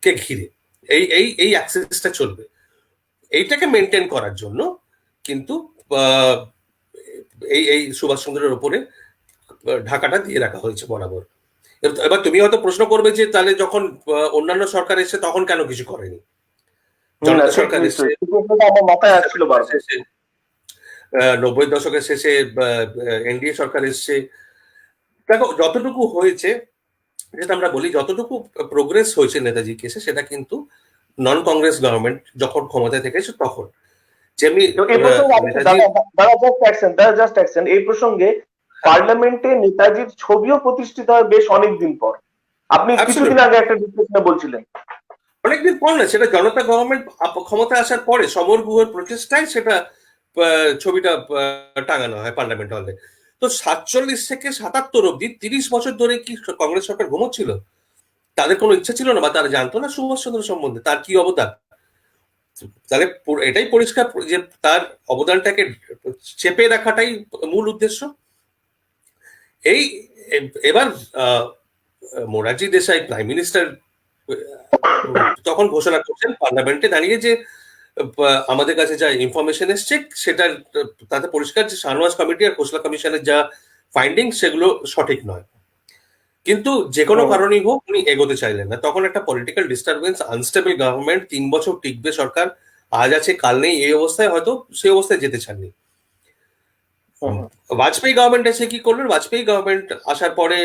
কে ঘিরে। এই এই এই অ্যাক্সেসটা চলবে। এইটাকে মেনটেন করার জন্য কিন্তু এই এই সুভাষচন্দ্রের উপরে ঢাকাটা দিয়ে রাখা হয়েছে বরাবর। এবার তুমি হয়তো প্রশ্ন করবে যে তাহলে যখন অন্যান্য সরকার এসছে তখন কেন কিছু করেনি? জনতা সরকার এসছে, আমার মাথায় আসছিল বারবার। 90 দশকের শেষে এনডিএ সরকার এসছে। দেখো যতটুকু হয়েছে, যেটা আমরা বলি যতটুকু প্রোগ্রেস হয়েছে নেতাজি কেসে, সেটা কিন্তু নন কংগ্রেস গভর্নমেন্ট যখন ক্ষমতায় থেকেছে তখন। যেমনি এই প্রসঙ্গে পার্লামেন্টে নেতাজির ছবিও প্রতিষ্ঠিত হয় বেশ অনেকদিন পর। আপনি কিছুদিন আগে একটা ডিসকাশনে বলছিলেন। অনেকদিন পর না, সেটা জনতা গভর্নমেন্ট ক্ষমতায় আসার পরে সমর গুহের প্রচেষ্টায় সেটা ছবিটা টাঙানো হয় পার্লামেন্ট হলে। তো 47 থেকে 77 অব্দি 30 বছর ধরে কি কংগ্রেস সরকার ঘুমোচ্ছিল? তাদের কোনো ইচ্ছা ছিল না বা তারা জানতো না সুভাষচন্দ্র সম্বন্ধে, তার কি অবদান? তাহলে এটাই পরিষ্কার যে তার অবদানটাকে চেপে রাখাটাই মূল উদ্দেশ্য। এই এবার মোরারজি দেশাই প্রাইম মিনিস্টার তখন ঘোষণা করছেন পার্লামেন্টে দাঁড়িয়ে যে আমাদের কাছে যা ইনফরমেশন এসছে সেটা তাতে পরিষ্কার যে শাহনওয়াজ কমিটি আর খোসলা কমিশনের যা ফাইন্ডিং সেগুলো সঠিক নয়। কিন্তু যে কোনো কারণেই হোক উনি এগোতে চাইলেন না। তখন একটা পলিটিক্যাল ডিস্টারবেন্স, আনস্টেবল গভর্নমেন্ট, 3 বছর টিকবে সরকার, আজ আছে কাল নেই, এই অবস্থায় হয়তো সেই অবস্থায় যেতে চাননি। বাজপেয়ী গভর্নমেন্ট এসে কি করলেন? বাজপেয়ী গভর্নমেন্ট আসার পরে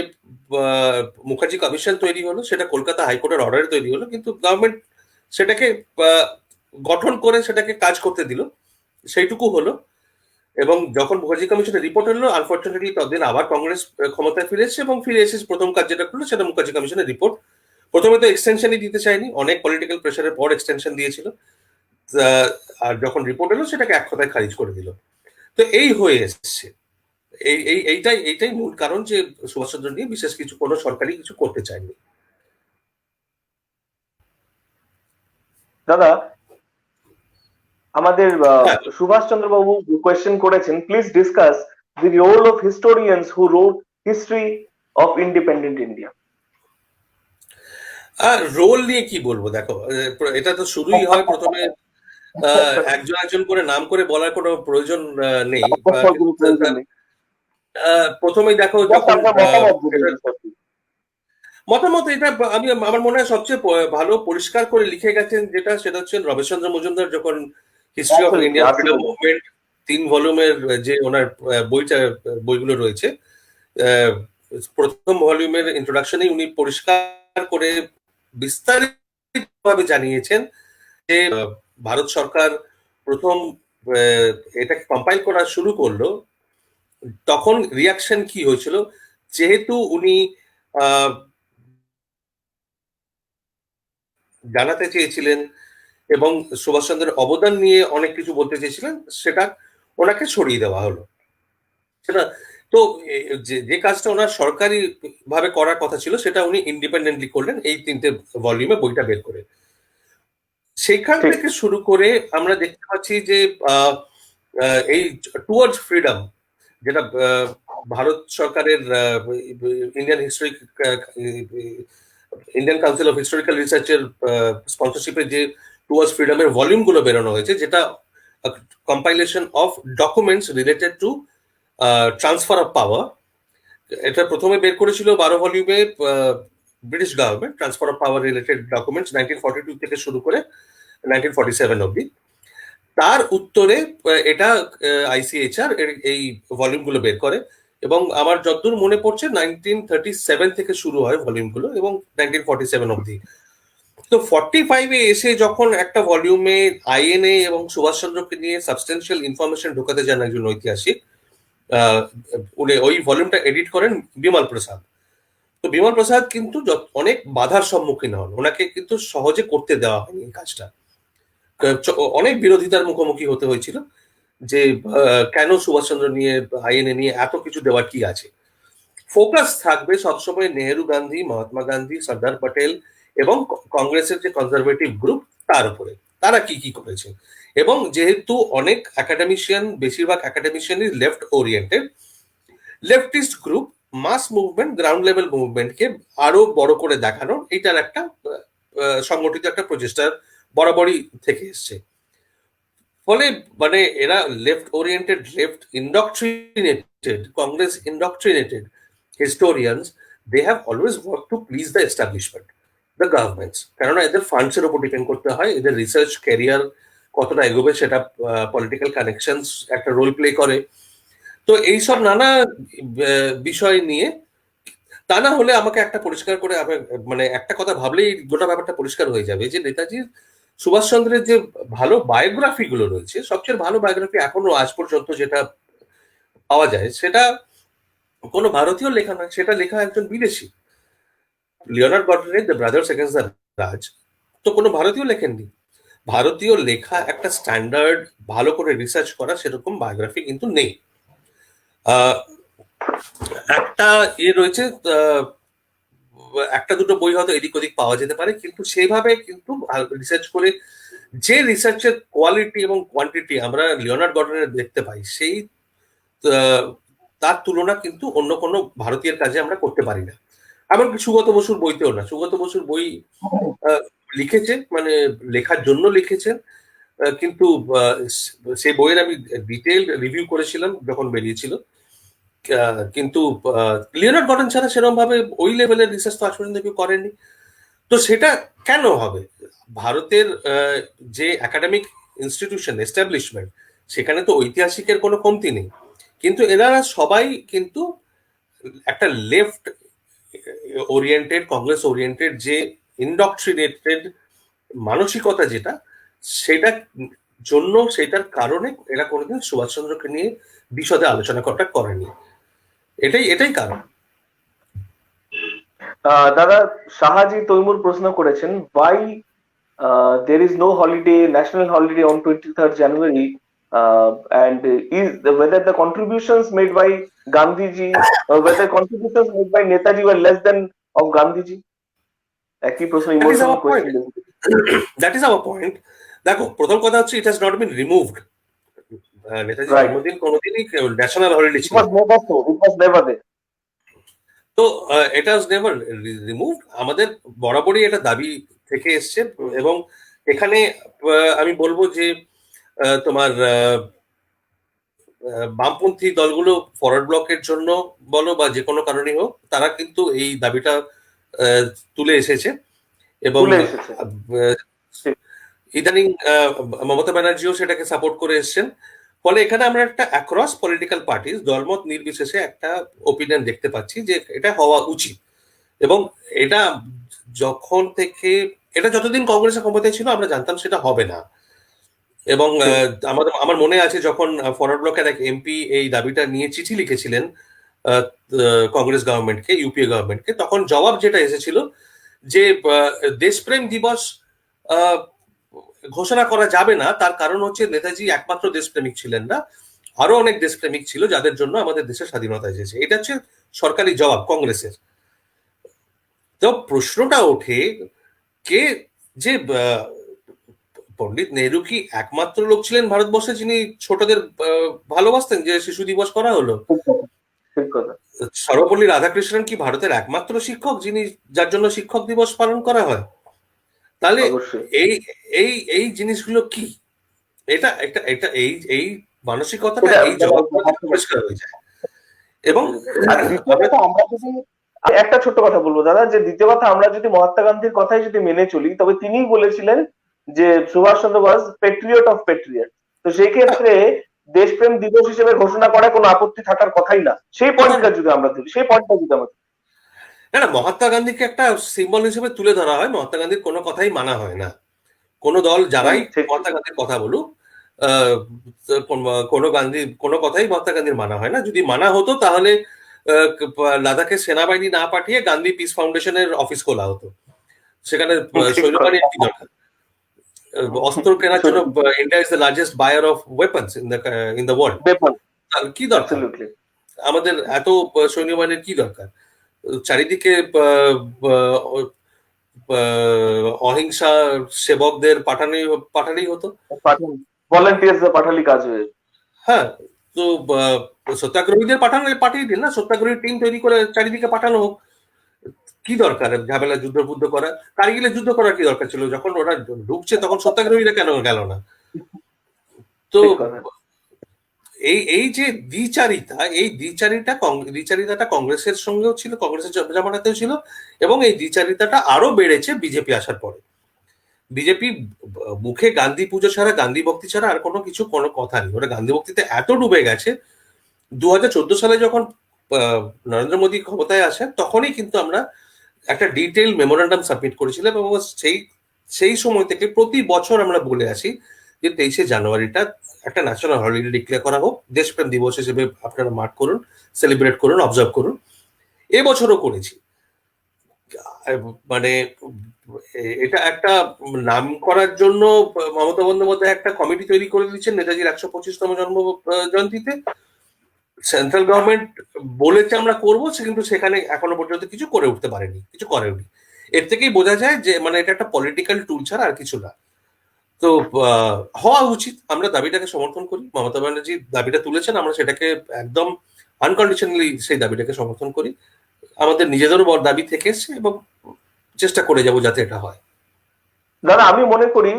মুখার্জি কমিশন তৈরি হলো, সেটা কলকাতা হাইকোর্টের অর্ডারে তৈরি হলো, কিন্তু গভর্নমেন্ট সেটাকে গঠন করে সেটাকে কাজ করতে দিল, সেইটুকু হলো। এবং যখন মুখার্জি কমিশনের রিপোর্ট হলো, আনফর্চুনেটলি ততদিন আবার কংগ্রেস ক্ষমতায় ফিরে এসেছে এবং ফিরে এসে প্রথম কাজ যেটা করলো সেটা মুখার্জি কমিশনের রিপোর্ট। প্রথমে তো এক্সটেনশনই দিতে চায়নি, অনেক পলিটিক্যাল প্রেশারের পর এক্সটেনশন দিয়েছিল, আর যখন রিপোর্ট এলো সেটাকে এক কথায় খারিজ করে দিল। তো এই হয়ে এসছে, এইটাই মূল কারণ যে সুভাষচন্দ্র নিয়ে বিশেষ কিছু কোনো সরকারি কিছু করতে চায়নি। দাদা, আমাদের সুভাষচন্দ্র বাবু কোয়েশ্চেন করেছেন, please discuss the role of historians who wrote history of independent India. Role নিয়ে কি বলবো, দেখো এটা তো শুরুই হয় প্রথমে একজন একজন করে নাম করে বলার কোনো প্রয়োজন নেই। প্রথমেই দেখো যখন মতামত, এটা আমি আমার মনে হয় সবচেয়ে ভালো পরিষ্কার করে লিখে গেছেন যেটা, সেটা হচ্ছে রমেশচন্দ্র মজুমদার যখন history of Indian freedom movement 3 ভলিউমের যে ওনার বইগুলো রয়েছে, প্রথম ভলিউমের ইন্ট্রোডাকশনেই উনি পরিষ্কার করে বিস্তারিতভাবে জানিয়েছেন যে ভারত সরকার প্রথম এটাকে কম্পাইল করা শুরু করলো তখন রিয়াকশন কি হয়েছিল। যেহেতু উনি জানাতে চেয়েছিলেন এবং সুভাষচন্দ্রের অবদান নিয়ে অনেক কিছু বলতে চেয়েছিলেন, সেটা ওনাকে সরিয়ে দেওয়া হলো। সেটা তো যে কাজটা ওনার সরকারি ভাবে করার কথা ছিল সেটা উনি ইন্ডিপেন্ডেন্টলি করলেন এই 3টে ভলিউমে বইটা বের করে। সেখান থেকে শুরু করে আমরা দেখতে পাচ্ছি যে এই টুয়ার্ডস ফ্রিডম, যেটা ভারত সরকারের ইন্ডিয়ান কাউন্সিল অফ হিস্টোরিক্যাল রিসার্চের স্পন্সরশিপে যে টুয়ার্ডস ফ্রিডমের ভলিউম গুলো বেরোনো হয়েছে, যেটা compilation of documents related to transfer of power. এটা প্রথমে বের করেছিল 12 ভলিউমে British government, transfer of power related documents 1942 থেকে শুরু করে 1947 অব্দি। তার উত্তরে এটা আইসিএইচআর এই ভলিউমগুলো বের করে এবং আমার যতদূর মনে পড়ছে 1937 থেকে শুরু হয় ভলিউমগুলো এবং 1947 অব্দি। তো 45-এ এসে যখন একটা ভলিউমে আইএনএ এবং সুভাষচন্দ্রকে নিয়ে সাবস্টেন্সিয়াল ইনফরমেশন ঢোকাতে যান একজন ঐতিহাসিক, উনি ওই ভলিউমটা এডিট করেন বিমল প্রসাদ। তো বিমল প্রসাদ কিন্তু অনেক বাধার সম্মুখীন হন, ওনাকে কিন্তু সহজে করতে দেওয়া হয়নি এই কাজটা, অনেক বিরোধিতার মুখোমুখি হতে হয়েছিল যে কেন সুভাষচন্দ্র নিয়ে আইএনএ নিয়ে এত কিছু দেওয়ার কি আছে। ফোকাস থাকবে সবসময় নেহেরু গান্ধী, মহাত্মা গান্ধী, সর্দার প্যাটেল এবং কংগ্রেসের যে কনজারভেটিভ গ্রুপ তার উপরে তারা কি কি করেছে। এবং যেহেতু অনেক একাডেমিশিয়ান, বেশিরভাগ একাডেমিশিয়ানই left oriented, leftist group mass movement, ground level মুভমেন্টকে আরো বড় করে দেখানোর এটার একটা সংগঠিত একটা প্রচেষ্টার বরাবরই থেকে এসছে। ফলে মানে এরা left oriented, left indoctrinated, Congress indoctrinated historians, they have always worked to please the establishment, the governments, কেননা এদের ফান্ডস এর উপর ডিপেন্ড করতে হয়, এদের রিসার্চ ক্যারিয়ার কতটা এগোবে সেটা পলিটিক্যাল কানেকশনস একটা রোল প্লে করে। তো এইসব নানা বিষয় নিয়ে, তা না হলে আমাকে একটা পরিষ্কার করে মানে একটা কথা ভাবলেই গোটা ব্যাপারটা পরিষ্কার হয়ে যাবে যে নেতাজির, সুভাষচন্দ্রের যে ভালো বায়োগ্রাফি গুলো রয়েছে, সবচেয়ে ভালো বায়োগ্রাফি এখনো আজ পর্যন্ত যেটা পাওয়া যায় সেটা কোনো ভারতীয় লেখা নয়, সেটা লেখা একজন বিদেশি, Leonard Godfrey, the brothers against the Raj. তো কোনো ভারতীয় লেখেননি। ভারতীয় লেখা একটা স্ট্যান্ডার্ড ভালো করে রিসার্চ করা সেরকম বায়োগ্রাফি কিন্তু নেই। একটা রয়েছে, একটা দুটো বই হয়তো এদিক ওদিক পাওয়া যেতে পারে, কিন্তু সেইভাবে কিন্তু রিসার্চ করে যে রিসার্চের কোয়ালিটি এবং কোয়ান্টিটি আমরা লিওনার্ড গডফ্রে দেখতে পাই, সেই তার তুলনা কিন্তু অন্য কোনো ভারতীয়ের কাজে আমরা করতে পারি না। এমনকি সুগত বসুর বইতেও না। সুগত বসুর বই লিখেছে, মানে লেখার জন্য লিখেছেন, কিন্তু সেই বইয়ের আমি ডিটেইল রিভিউ করেছিলাম যখন বেরিয়েছিল, কিন্তু লিওনার্ড গডন ছাড়া সেরকম ভাবে ওই লেভেলের রিসার্চ তো আজ পর্যন্ত কেউ করেনি। তো সেটা কেন হবে? ভারতের যে একাডেমিক ইনস্টিটিউশন, এস্টাবলিশমেন্ট, সেখানে তো ঐতিহাসিকের কোনো কমতি নেই, কিন্তু এনারা সবাই কিন্তু একটা লেফট ওরিয়েন্টেড, কংগ্রেস ওরিয়েন্টেড যে ইন্ডক্ট্রিনেটেড মানসিকতা যেটা, সেটার জন্য, সেটার কারণে এরা কোনোদিন সুভাষচন্দ্রকে নিয়ে বিশদে আলোচনা করাটা করেনি। এটাই কারণ। দাদা, শাহাজি তৈমুর প্রশ্ন করেছেন, why there is no holiday, national holiday on 23rd January, and is whether the contributions made by Gandhiji, whether contributions made by Netaji were less than of Gandhiji? একই প্রশ্ন, emotional question. That is our point. দেখো, প্রথম কথা হচ্ছে it has not been removed. Netaji জন্মদিন কোনোদিনই national holiday ছিল। তো এটা ওয়াজ নেভার রিমুভড। আমাদের বরাবরই এটা দাবি থেকে এসছে, এবং এখানে আমি বলবো যে তোমার বামপন্থী দলগুলো ফরওয়ার্ড ব্লকের জন্য বলো বা যে কোনো কারণেই হোক, তারা কিন্তু এই দাবিটা তুলে এসেছে, এবং ইদানিং মমতা ব্যানার্জিও সেটাকে সাপোর্ট করে এসছেন। ফলে এখানে আমরা একটা অ্যাক্রস পলিটিক্যাল পার্টিস, দলমত নির্বিশেষে একটা ওপিনিয়ন দেখতে পাচ্ছি যে এটা হওয়া উচিত। এবং এটা যখন থেকে, এটা যতদিন কংগ্রেসের ক্ষমতায় ছিল আমরা জানতাম সেটা হবে না। এবং আমার মনে আছে যখন ফরওয়ার্ড ব্লকের এক এমপি এই দাবিটা নিয়ে চিঠি লিখেছিলেন কংগ্রেস গভর্নমেন্টকে, ইউপিএ গভর্নমেন্টকে, তখন জবাব যেটা এসেছিল যে দেশপ্রেম দিবস ঘোষণা করা যাবে না, তার কারণ হচ্ছে নেতাজি একমাত্র দেশপ্রেমিক ছিলেন না, আরো অনেক দেশপ্রেমিক ছিল যাদের জন্য আমাদের দেশের স্বাধীনতা এসেছে। এটা হচ্ছে সরকারি জবাব কংগ্রেসের। তো প্রশ্নটা ওঠে, কে যে পণ্ডিত নেহরু কি একমাত্র লোক ছিলেন ভারতবর্ষে যিনি ছোটদের ভালোবাসতেন যে শিশু দিবস করা হলো? সর্বপল্লী রাধাকৃষ্ণন কি ভারতের একমাত্র শিক্ষক যিনি, যার জন্য শিক্ষক দিবস পালন করা হয়? তাহলে এই জিনিসগুলো কি? এটা একটা এটা এই মানসিকতাটা এই জবাব পরিষ্কার হয়ে যায়। এবং একটা ছোট্ট কথা বলবো দাদা, যে দ্বিতীয় কথা, আমরা যদি মহাত্মা গান্ধীর কথাই যদি মেনে চলি, তবে তিনিই বলেছিলেন যে Subhash Chandra Bose patriot of patriot. তো সেই ক্ষেত্রে দেশপ্রেম দিবস হিসেবে ঘোষণা করা কোনো আপত্তি থাকার কথাই না। সেই পয়েন্টটা যদি আমরা ধরি, সেই পয়েন্টটা যদি আমরা না, মহাত্মা গান্ধীকে একটা সিম্বল হিসেবে তুলে ধরা হয়, মহাত্মা গান্ধীর কোনো কথাই মানা হয় না। কোনো দল যারাই মহাত্মা গান্ধীর কথা বলুক, কোনো কথাই মহাত্মা গান্ধীর মানা হয় না। যদি মানা হতো তাহলে লাদাখে সেনাবাহিনী না পাঠিয়ে গান্ধী পিস ফাউন্ডেশনের অফিস খোলা হতো। সেখানে সৈন্যবাহিনীর কি দরকার? অস্ত্র কেনার জন্য India is the largest buyer of weapons in the world. কি দরকার? আমাদের এত সৈন্যবাহিনীর কি দরকার? চারিদিকে আহ, আহ, অহিংসা সেবকদের পাঠালেই হতো। পাঠান, ভলেন্টিয়ার্স পাঠালি কাজ হয়ে। হ্যাঁ, তো সত্যাগ্রহীদের পাঠিয়ে দিন না, সত্যাগ্রহী টিম তৈরি করে চারিদিকে পাঠানো হোক। কি দরকার ঝামেলা যুদ্ধ বুদ্ধ করা? কার্গিলে যুদ্ধ করার কি দরকার ছিল? যখন ওরা ঢুকছে তখন সত্যাগ্রহীরা কেন গেল না? তো ঠিক কথা। এই এই যে দ্বিচারিতাটা কংগ্রেসের সঙ্গেও ছিল, কংগ্রেসের জামানাতেও ছিল, এবং এই দ্বিচারিতাটা আরো বেড়েছে বিজেপি আসার পরে। বিজেপি মুখে গান্ধী পুজো ছাড়া, গান্ধী ভক্তি ছাড়া আর কোনো কথা নেই। ওরা গান্ধী ভক্তিতে এত ডুবে গেছে। 2014 সালে যখন নরেন্দ্র মোদী ক্ষমতায় আসেন, তখনই কিন্তু আমরা একটা ডিটেইল মেমোরান্ডাম সাবমিট করেছিলাম, এবং সেই সেই সময় থেকে প্রতি বছর আমরা বলে আসি যে 23শে জানুয়ারিটা একটা ন্যাশনাল হলিডে ডিক্লেয়ার করা হোক, দেশপ্রেম দিবস হিসেবে আপনারা মার্ক করুন, সেলিব্রেট করুন, অবজার্ভ করুন। এবছরও করেছি। মানে এটা একটা নাম করার জন্য মমতা বন্দ্যোপাধ্যায় একটা কমিটি তৈরি করে দিচ্ছেন নেতাজির 125তম জন্ম জয়ন্তীতে। সেন্ট্রাল গভর্নমেন্ট বলেছে আমরা করবো, কিন্তু সেখানে এখনো পর্যন্ত কিছু করে উঠতে পারেনি, কিছু করেনি। এর থেকেই বোঝা যায় যে মানে এটা একটা পলিটিক্যাল টুল ছাড়া আর কিছু না। তো হওয়া উচিত। আমরা দাবিটাকে সমর্থন করি, মমতা ব্যানার্জি দাবিটা তুলেছেন, আমরা সেটাকে একদম আনকন্ডিশনালি সেই দাবিটাকে সমর্থন করি। আমাদের নিজেদেরও বড় দাবি থেকে এসছে, এবং চেষ্টা করে যাবো যাতে এটা হয়। দাদা, আমি মনে করি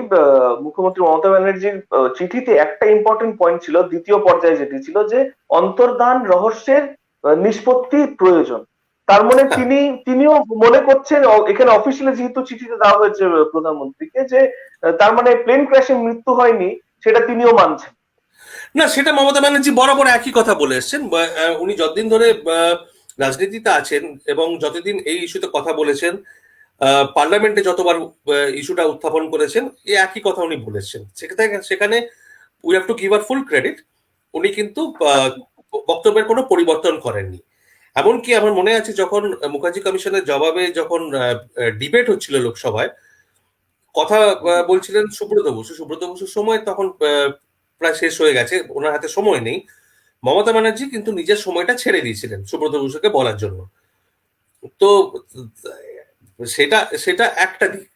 মুখ্যমন্ত্রী মমতা ব্যানার্জির চিঠিতে একটা ইম্পর্টেন্ট পয়েন্ট ছিল, দ্বিতীয় পর্যায়ে যেটি ছিল যে অন্তর্ধান রহস্যের নিষ্পত্তি প্রয়োজন। তার মানে হ্যাঁ, তিনিও মনে করছেন, এখানে অফিসিয়ালি যেহেতু চিঠিতে দেওয়া হয়েছে প্রধানমন্ত্রীকে, যে তার মানে প্লেন ক্র্যাশে মৃত্যু হয়নি, সেটা তিনিও মানছেন। না, সেটা মমতা ব্যানার্জি বরাবর একই কথা বলে এসছেন। উনি যতদিন ধরে রাজনীতিতে আছেন এবং যতদিন এই ইস্যুতে কথা বলেছেন, পার্লামেন্টে যতবার ইস্যুটা উত্থাপন করেছেন, এই একই কথা উনি বলেছেন। সেখানে we have to give her full credit. উনি কিন্তু বক্তব্যের কোনো পরিবর্তন করেননি। এমনকি আমার মনে আছে যখন মুখার্জি কমিশনের জবাবে যখন ডিবেট হচ্ছিল লোকসভায়, কথা বলছিলেন সুব্রত বসুর সময় তখন প্রায় শেষ হয়ে গেছে, ওনার হাতে সময় নেই। মমতা ব্যানার্জি কিন্তু নিজের সময়টা ছেড়ে দিয়েছিলেন সুব্রত বসুকে বলার জন্য। তো সেটা সেটা একটা দিক।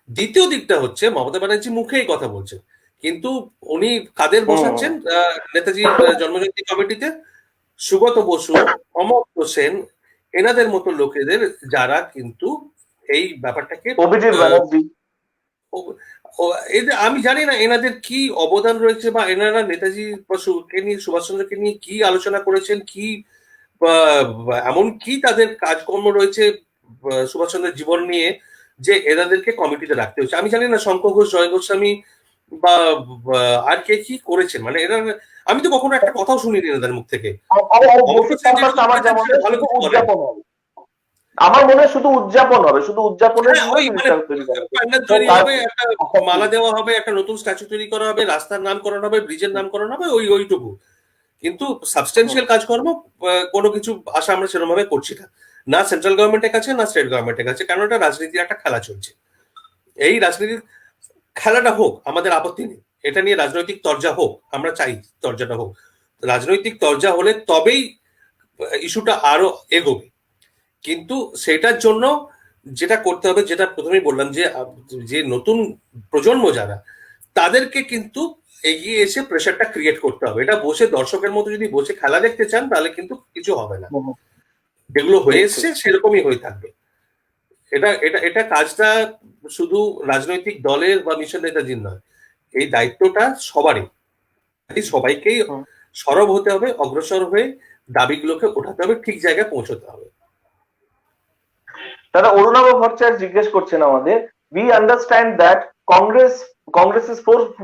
দ্বিতীয় দিকটা হচ্ছে মমতা ব্যানার্জি মুখেই কথা বলছেন, কিন্তু উনি কাদের বসাচ্ছেন নেতাজি জন্মজয়ন্তী কমিটিতে? সুগত বসু, অমর্ত্য সেন, এনাদের মতো লোকেদের, যারা কিন্তু এই ব্যাপারটাকে অভিজিৎ ব্যানার্জি। আমি জানি না এনাদের কি অবদান রয়েছে, বা এনারা নেতাজি কে নিয়ে, সুভাষচন্দ্রকে নিয়ে কি আলোচনা করেছেন, কি এমন কি তাদের কাজকর্ম রয়েছে সুভাষচন্দ্রের জীবন নিয়ে, যে এনাদেরকে কমিটিতে রাখতে হচ্ছে। আমি জানি না শঙ্খ ঘোষ, জয় গোস্বামী বা আর কে কি করেছেন। মানে এরা, আমি তো কখনো একটা কথাও শুনিনি এনাদের মুখ থেকে। আমার যেমন ভালো কিছু করেন। উদযাপন হবে, আমার মনে হয় শুধু উদযাপন হবে, শুধু উদযাপনের জন্য ওই মানে তৈরি করা হবে। প্যান্ডেল তৈরি হবে, একটা মালা দেওয়া হবে, একটা নতুন স্ট্যাচু তৈরি করা হবে, রাস্তার নামকরণ হবে, ব্রিজের নামকরণ হবে, ওইটুকু। কিন্তু সাবস্টেন্সিয়াল কাজকর্ম কোনো কিছু আশা আমরা সেরকম ভাবে করছি না, না সেন্ট্রাল গভর্নমেন্টের কাছে, না স্টেট গভর্নমেন্টের কাছে। কারণ এটা রাজনীতির একটা খেলা চলছে। এই রাজনীতির খেলাটা হোক, আমাদের আপত্তি নেই। এটা নিয়ে রাজনৈতিক তরজা হোক, আমরা চাই তরজাটা হোক। রাজনৈতিক তরজা হলে তবেই ইস্যুটা আরো এগোবে। কিন্তু সেটার জন্য যেটা করতে হবে, যেটা প্রথমেই বললাম, যে যে নতুন প্রজন্ম যারা, তাদেরকে কিন্তু এগিয়ে এসে প্রেশারটা ক্রিয়েট করতে হবে। এটা বসে দর্শকের মতো যদি বসে খেলা দেখতে চান, তাহলে কিন্তু কিছু হবে না। যেগুলো হয়ে এসছে সেরকমই হয়ে থাকবে। এটা এটা এটা কাজটা শুধু রাজনৈতিক দলের বা মিশন নেতাজির নয়, এই দায়িত্বটা সবারই। সবাইকেই সরব হতে হবে, অগ্রসর হয়ে দাবিগুলোকে ওঠাতে হবে, ঠিক জায়গায় পৌঁছতে হবে। দাদা, অরুণাভ ভট্টাচার্য জিজ্ঞেস করছেন আমাদের, we understand that Congress's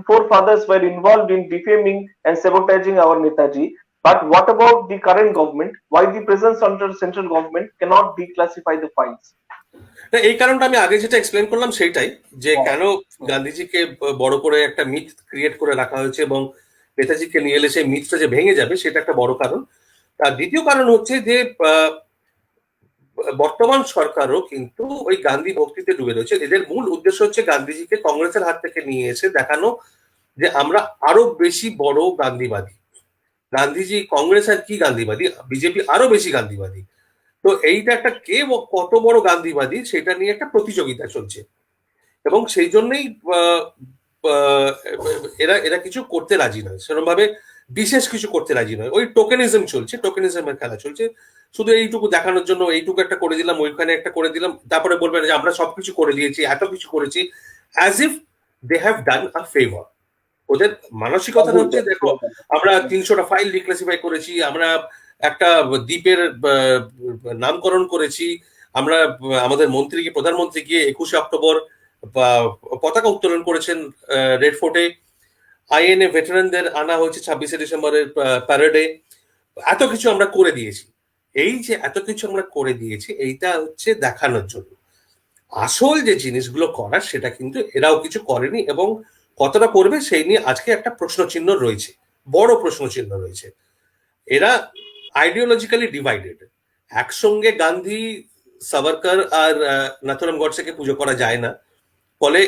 forefathers were involved in defaming and sabotaging our Netaji, but what about the current government? Why the present central government cannot declassify the files? এই কারণটা আমি আগে যেটা এক্সপ্লেন করলাম সেইটাই, যে কেন গান্ধীজিকে বড় করে একটা মিথ ক্রিয়েট করে রাখা হয়েছে, এবং নেতাজিকে নিয়ে এলে সেই মিথটা যে ভেঙে যাবে, সেটা একটা বড় কারণ। আর দ্বিতীয় কারণ হচ্ছে যে বর্তমান সরকারও কিন্তু ওই গান্ধী ভক্তিতে ডুবে রয়েছে। এদের মূল উদ্দেশ্য হচ্ছে গান্ধীজিকে কংগ্রেসের হাত থেকে নিয়ে এসে দেখানো যে আমরা আরো বেশি বড় গান্ধীবাদী, গান্ধীজি, কংগ্রেস আর কি গান্ধীবাদী, বিজেপি আরো বেশি গান্ধীবাদী। তো এইটা একটা কত বড় গান্ধীবাদী সেটা নিয়ে একটা প্রতিযোগিতা চলছে, এবং সেই জন্যই আহ, আহ, এরা এরা কিছু করতে রাজি নয়, সেরকম ভাবে বিশেষ কিছু করতে রাজি নয়। ওই টোকেনিজম চলছে, টোকেনিজমের খেলা চলছে, শুধু এইটুকু দেখানোর জন্য এইটুকু একটা করে দিলাম, ওইখানে একটা করে দিলাম, তারপরে বলবেন যে আমরা সবকিছু করে দিয়েছি, এত কিছু করেছি, as if they have done a favour. ওদের মানসিকতাটা হচ্ছে, দেখো আমরা 300টা ফাইল ডিক্লাসিফাই করেছি, আমরা একটা দ্বীপের নামকরণ করেছি, আমরা আমাদের মন্ত্রীকে, প্রধানমন্ত্রী গিয়ে 21শে অক্টোবর পতাকা উত্তোলন করেছেন রেড ফোর্টে, আইএনএ ভেটারানদের আনা হয়েছে 26শে ডিসেম্বরের প্যারেডে, এত কিছু আমরা করে দিয়েছি। এই যে এত কিছু আমরা করে দিয়েছি, এইটা হচ্ছে দেখানোর জন্য। আসল যে জিনিসগুলো করার সেটা কিন্তু এরাও কিছু করেনি, এবং কতটা করবে সেই নিয়ে আজকে একটা প্রশ্নচিহ্ন রয়েছে, বড় প্রশ্নচিহ্ন রয়েছে। এরা আইডিওলজিক্যালি ডিভাইডেড। একসঙ্গে গান্ধী, সাভারকার আর নাথুরাম গডসেকে পুজো করা যায় না, ফলে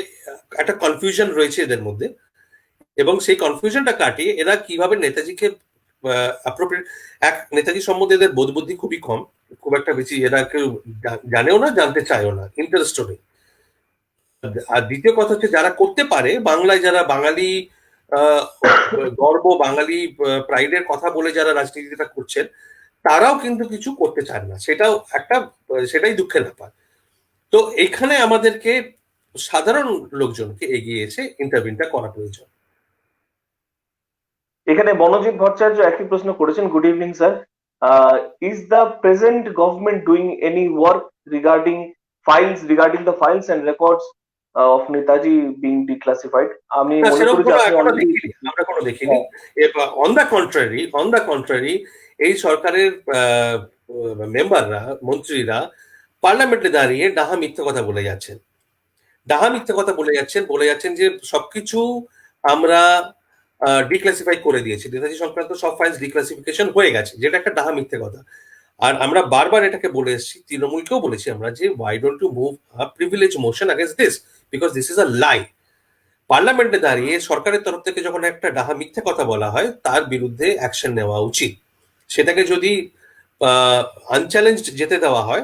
একটা কনফিউশন রয়েছে এদের মধ্যে, এবং সেই কনফিউশনটা কাটিয়ে এরা কিভাবে নেতাজিকে অ্যাপ্রোপ্রিয়েট, এক নেতাজি সম্বন্ধে এদের বোধ বুদ্ধি খুবই কম, খুব একটা বেশি এরা কেউ জানেও না, জানতে চায়ও না, ইন্টারেস্টও নেই। আর দ্বিতীয় কথা হচ্ছে, যারা করতে পারে, বাংলায় যারা বাঙালি আহ, গর্ব, বাঙালি প্রাইডের কথা বলে যারা রাজনীতিটা করছেন, তারাও কিন্তু কিছু করতে চান না, সেটাও একটা, সেটাই দুঃখের ব্যাপার। তো এখানে আমাদেরকে সাধারণ লোকজনকে এগিয়ে এসে ইন্টারভিউটা করা প্রয়োজন। এখানে মনোজিৎ ভট্টাচার্য একই প্রশ্ন করেছেন। Good evening sir, is the present government doing any work regarding the files and records of Netaji being declassified? আমি না, মনে সেরকম করি যে কোনো আপনি এখনো অলরেডি দেখিনি, আমরা কোনো দেখিনি। অন দ্য কন্ট্রারি, এই সরকারের মেম্বাররা, মন্ত্রীরা পার্লামেন্টে দাঁড়িয়ে ডাহা মিথ্যে কথা বলে যাচ্ছেন, বলে যাচ্ছেন যে সবকিছু আমরা ডিক্লাসিফাই করে দিয়েছি, নেতাজি সংক্রান্ত সব ফাইলস ডিক্লাসিফিকেশন হয়ে গেছে, যেটা একটা ডাহা মিথ্যে কথা। আর আমরা বারবার এটাকে বলে এসেছি, তৃণমূলকেও বলেছি আমরা, যে why don't you move a privilege motion against this, because this is a lie. পার্লামেন্টে দাঁড়িয়ে সরকারের তরফ থেকে যখন একটা ডাহা মিথ্যে কথা বলা হয়, তার বিরুদ্ধে অ্যাকশন নেওয়া উচিত। সেটাকে যদি আনচ্যালেঞ্জড যেতে দেওয়া হয়,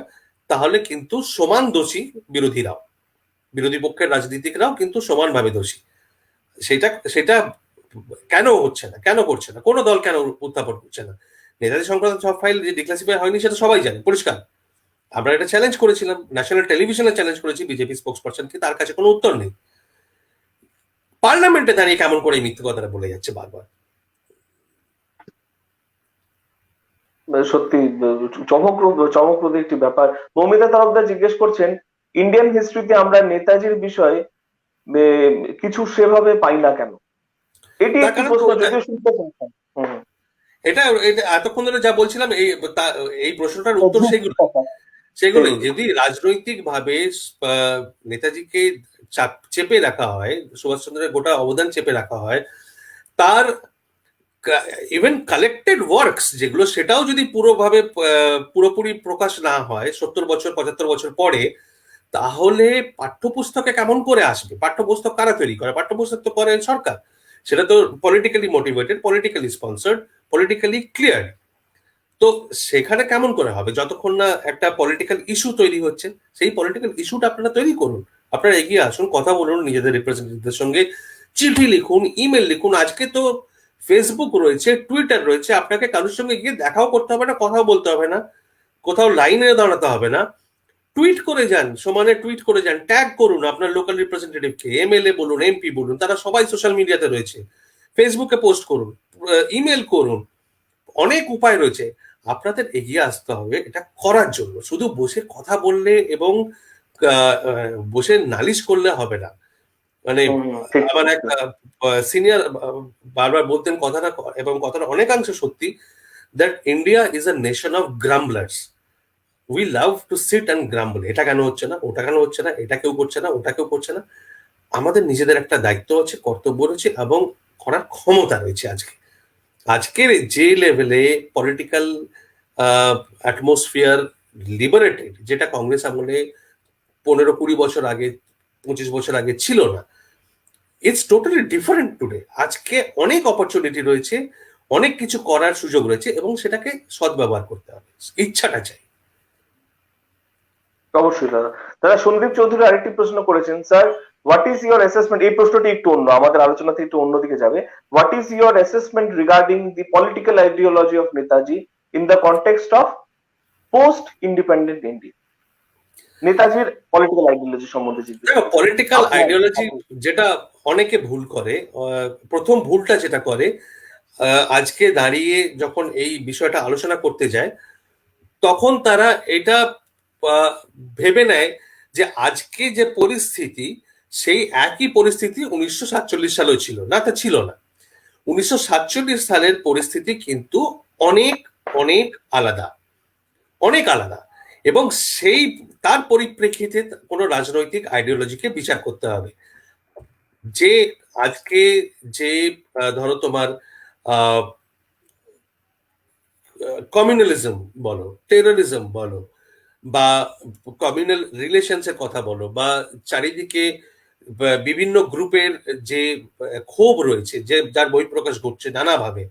তাহলে কিন্তু সমান দোষী বিরোধীরাও, বিরোধী পক্ষের রাজনীতিকরাও কিন্তু সমানভাবে দোষী। সেটা সেটা কেন হচ্ছে না, কেন করছে না, কোনো দল কেন উত্থাপন করছে না? নেতাজি সংক্রান্ত সব ফাইল যে ডিক্লাসিফাই হয়নি সেটা সবাই জানে, পরিষ্কার। আমরা এটা চ্যালেঞ্জ করেছিলাম, ন্যাশনাল টেলিভিশনে চ্যালেঞ্জ করেছি বিজেপি স্পোক্স পার্সনকে, তার কাছে কোনো উত্তর নেই। পার্লামেন্টে দাঁড়িয়ে কেমন করে এই মিথ্যে কথাটা বলে যাচ্ছে বারবার। সত্যি চমকপ্রদ একটি ব্যাপার। মৌমিতা তরফদার জিজ্ঞেস করছেন, ইন্ডিয়ান হিস্ট্রিতে আমরা নেতাজির বিষয়ে কিছু সেভাবে পাই না কেন? এটি তার একটি কারণ তো প্রশ্ন, যদিও শুনতে চাচ্ছেন। এটা এটা এতক্ষণ ধরে যা বলছিলাম, এই প্রশ্নটার উত্তর সেগুলোই। যদি রাজনৈতিক ভাবে নেতাজিকে চেপে রাখা হয়, সুভাষচন্দ্রের গোটা অবদান চেপে রাখা হয়, তার ইভেন কালেক্টেড ওয়ার্কস যেগুলো, সেটাও যদি পুরোপুরি প্রকাশ না হয় 70 বছর 75 বছর পরে, তাহলে পাঠ্যপুস্তকে কেমন করে আসবে? পাঠ্যপুস্তক কারা তৈরি করে? পাঠ্যপুস্তক তো করে সরকার, সেটা তো politically motivated, politically sponsored, politically clear. তো সেখানে কেমন করে হবে যতক্ষণ না একটা পলিটিক্যাল ইস্যু তৈরি হচ্ছে? সেই পলিটিক্যাল ইস্যুটা আপনারা তৈরি করুন, আপনারা এগিয়ে আসুন, কথা বলুন নিজেদের রিপ্রেজেন্টেটিভদের সঙ্গে, চিঠি লিখুন, ইমেল লিখুন। আজকে তো ফেসবুক রয়েছে, টুইটার রয়েছে, আপনাকে কারোর সঙ্গে গিয়ে দেখাও করতে হবে না, কথাও বলতে হবে না, কোথাও লাইনে দাঁড়াতে হবে না। টুইট করে যান, সমানে টুইট করে যান, ট্যাগ করুন আপনার লোকাল রিপ্রেজেন্টেটিভকে, এমএলএ বলুন, এমপি বলুন, তারা সবাই সোশ্যাল মিডিয়াতে রয়েছে, ফেসবুকে পোস্ট করুন, ইমেল করুন, অনেক উপায় রয়েছে। আপনাদের এগিয়ে আসতে হবে এটা করার জন্য। শুধু বসে কথা বললে এবং বসে নালিশ করলে হবে না। মানে আমার এক সিনিয়র বারবার বলতেন কথাটা, এবং কথাটা অনেকাংশে সত্যি, that India is a nation of grumblers. We love to sit and grumble. এটা কেন হচ্ছে না, ওটা কেন হচ্ছে না, এটা কেউ করছে না, ওটা কেউ করছে না। আমাদের নিজেদের একটা দায়িত্ব আছে, কর্তব্য রয়েছে, এবং করার ক্ষমতা রয়েছে। আজকের যে লেভেলে পলিটিক্যাল অ্যাটমসফিয়ার লিবারেটেড, যেটা কংগ্রেস আমলে 15-20 বছর আগে, 25 বছর আগে ছিল না, ইটস টোটালি ডিফারেন্ট টুডে। আজকে অনেক অপরচুনিটি রয়েছে, অনেক কিছু করার সুযোগ রয়েছে এবং সেটাকে সদ্ব্যবহার করতে হবে, ইচ্ছাটা চাই। অবশ্যই দাদা। দাদা সন্দীপ চৌধুরী আরেকটি প্রশ্ন করেছেন, sir what is your assessment, এই প্রশ্নটি একটু অন্য, আমাদের আলোচনা থেকে একটু অন্যদিকে যাবে। What is your assessment regarding the political ideology of Netaji in the context of post independent India? নেতাজির পলিটিক্যাল আইডিওলজি সম্বন্ধে জিজ্ঞেস দেখো, করছি। পলিটিক্যাল আপনার- আইডিওলজি যেটা অনেকে ভুল করে, প্রথম ভুলটা যেটা করে, আজকে দাঁড়িয়ে যখন এই বিষয়টা আলোচনা করতে যায় তখন তারা এটা ভেবে নেয় যে আজকে যে পরিস্থিতি সেই একই পরিস্থিতি 1947 সালেও ছিল না, তা ছিল না। 1947 সালের পরিস্থিতি কিন্তু অনেক অনেক আলাদা, অনেক আলাদা, এবং সেই তার পরিপ্রেক্ষিতে কোনো রাজনৈতিক আইডিওলজিকে বিচার করতে হবে। যে আজকে যে ধরো তোমার কমিউনালিজম বলো, টেররিজম বলো, বা কমিউনাল রিলেশনস এর কথা বলো, বা চারিদিকে বিভিন্ন গ্রুপের যে ক্ষোভ রয়েছে, যে যার বহিঃপ্রকাশ ঘটছে নানাভাবে,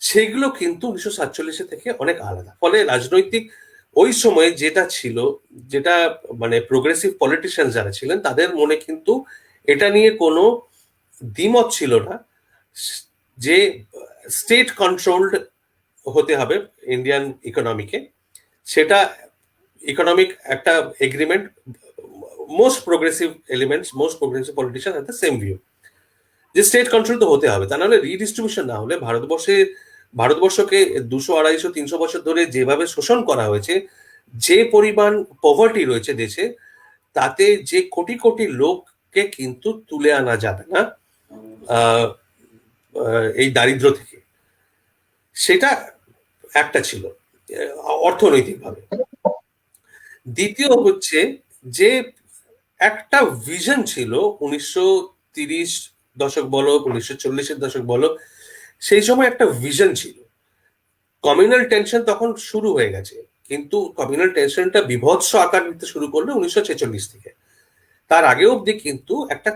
সেগুলো কিন্তু 1947 থেকে অনেক আলাদা। ফলে রাজনৈতিক ওই সময়ে যেটা ছিল, যেটা মানে প্রোগ্রেসিভ পলিটিশিয়ান যারা ছিলেন তাদের মনে কিন্তু এটা নিয়ে কোনো দ্বিমত ছিল না যে স্টেট কন্ট্রোলড হতে হবে ইন্ডিয়ান ইকোনমিকে। সেটা ইকোনমিক একটা agreement, most progressive elements, most progressive politician have the same view যে স্টেট কন্ট্রোল তো হতে হবে, তা নাহলে রিডিস্ট্রিবিউশন না হলে ভারতবর্ষকে 200, 250, 300 বছর ধরে যেভাবে শোষণ করা হয়েছে, যে পরিমাণ পভার্টি রয়েছে দেশে, তাতে যে কোটি কোটি লোককে কিন্তু তুলে আনা যাবে না এই দারিদ্র থেকে। সেটা একটা ছিল অর্থনৈতিকভাবে। দ্বিতীয় হচ্ছে যে একটা ভিশন ছিল 1930 দশক বলো, 1940-এর দশক বলো, সেই সময় একটা ভিশন ছিল। কমিউনাল টেনশন তখন শুরু হয়ে গেছে, কিন্তু কমিউনাল টেনশনটা বিভৎস আকার নিতে শুরু করলো 1946 থেকে। তার আগে অবধি কিন্তু একটা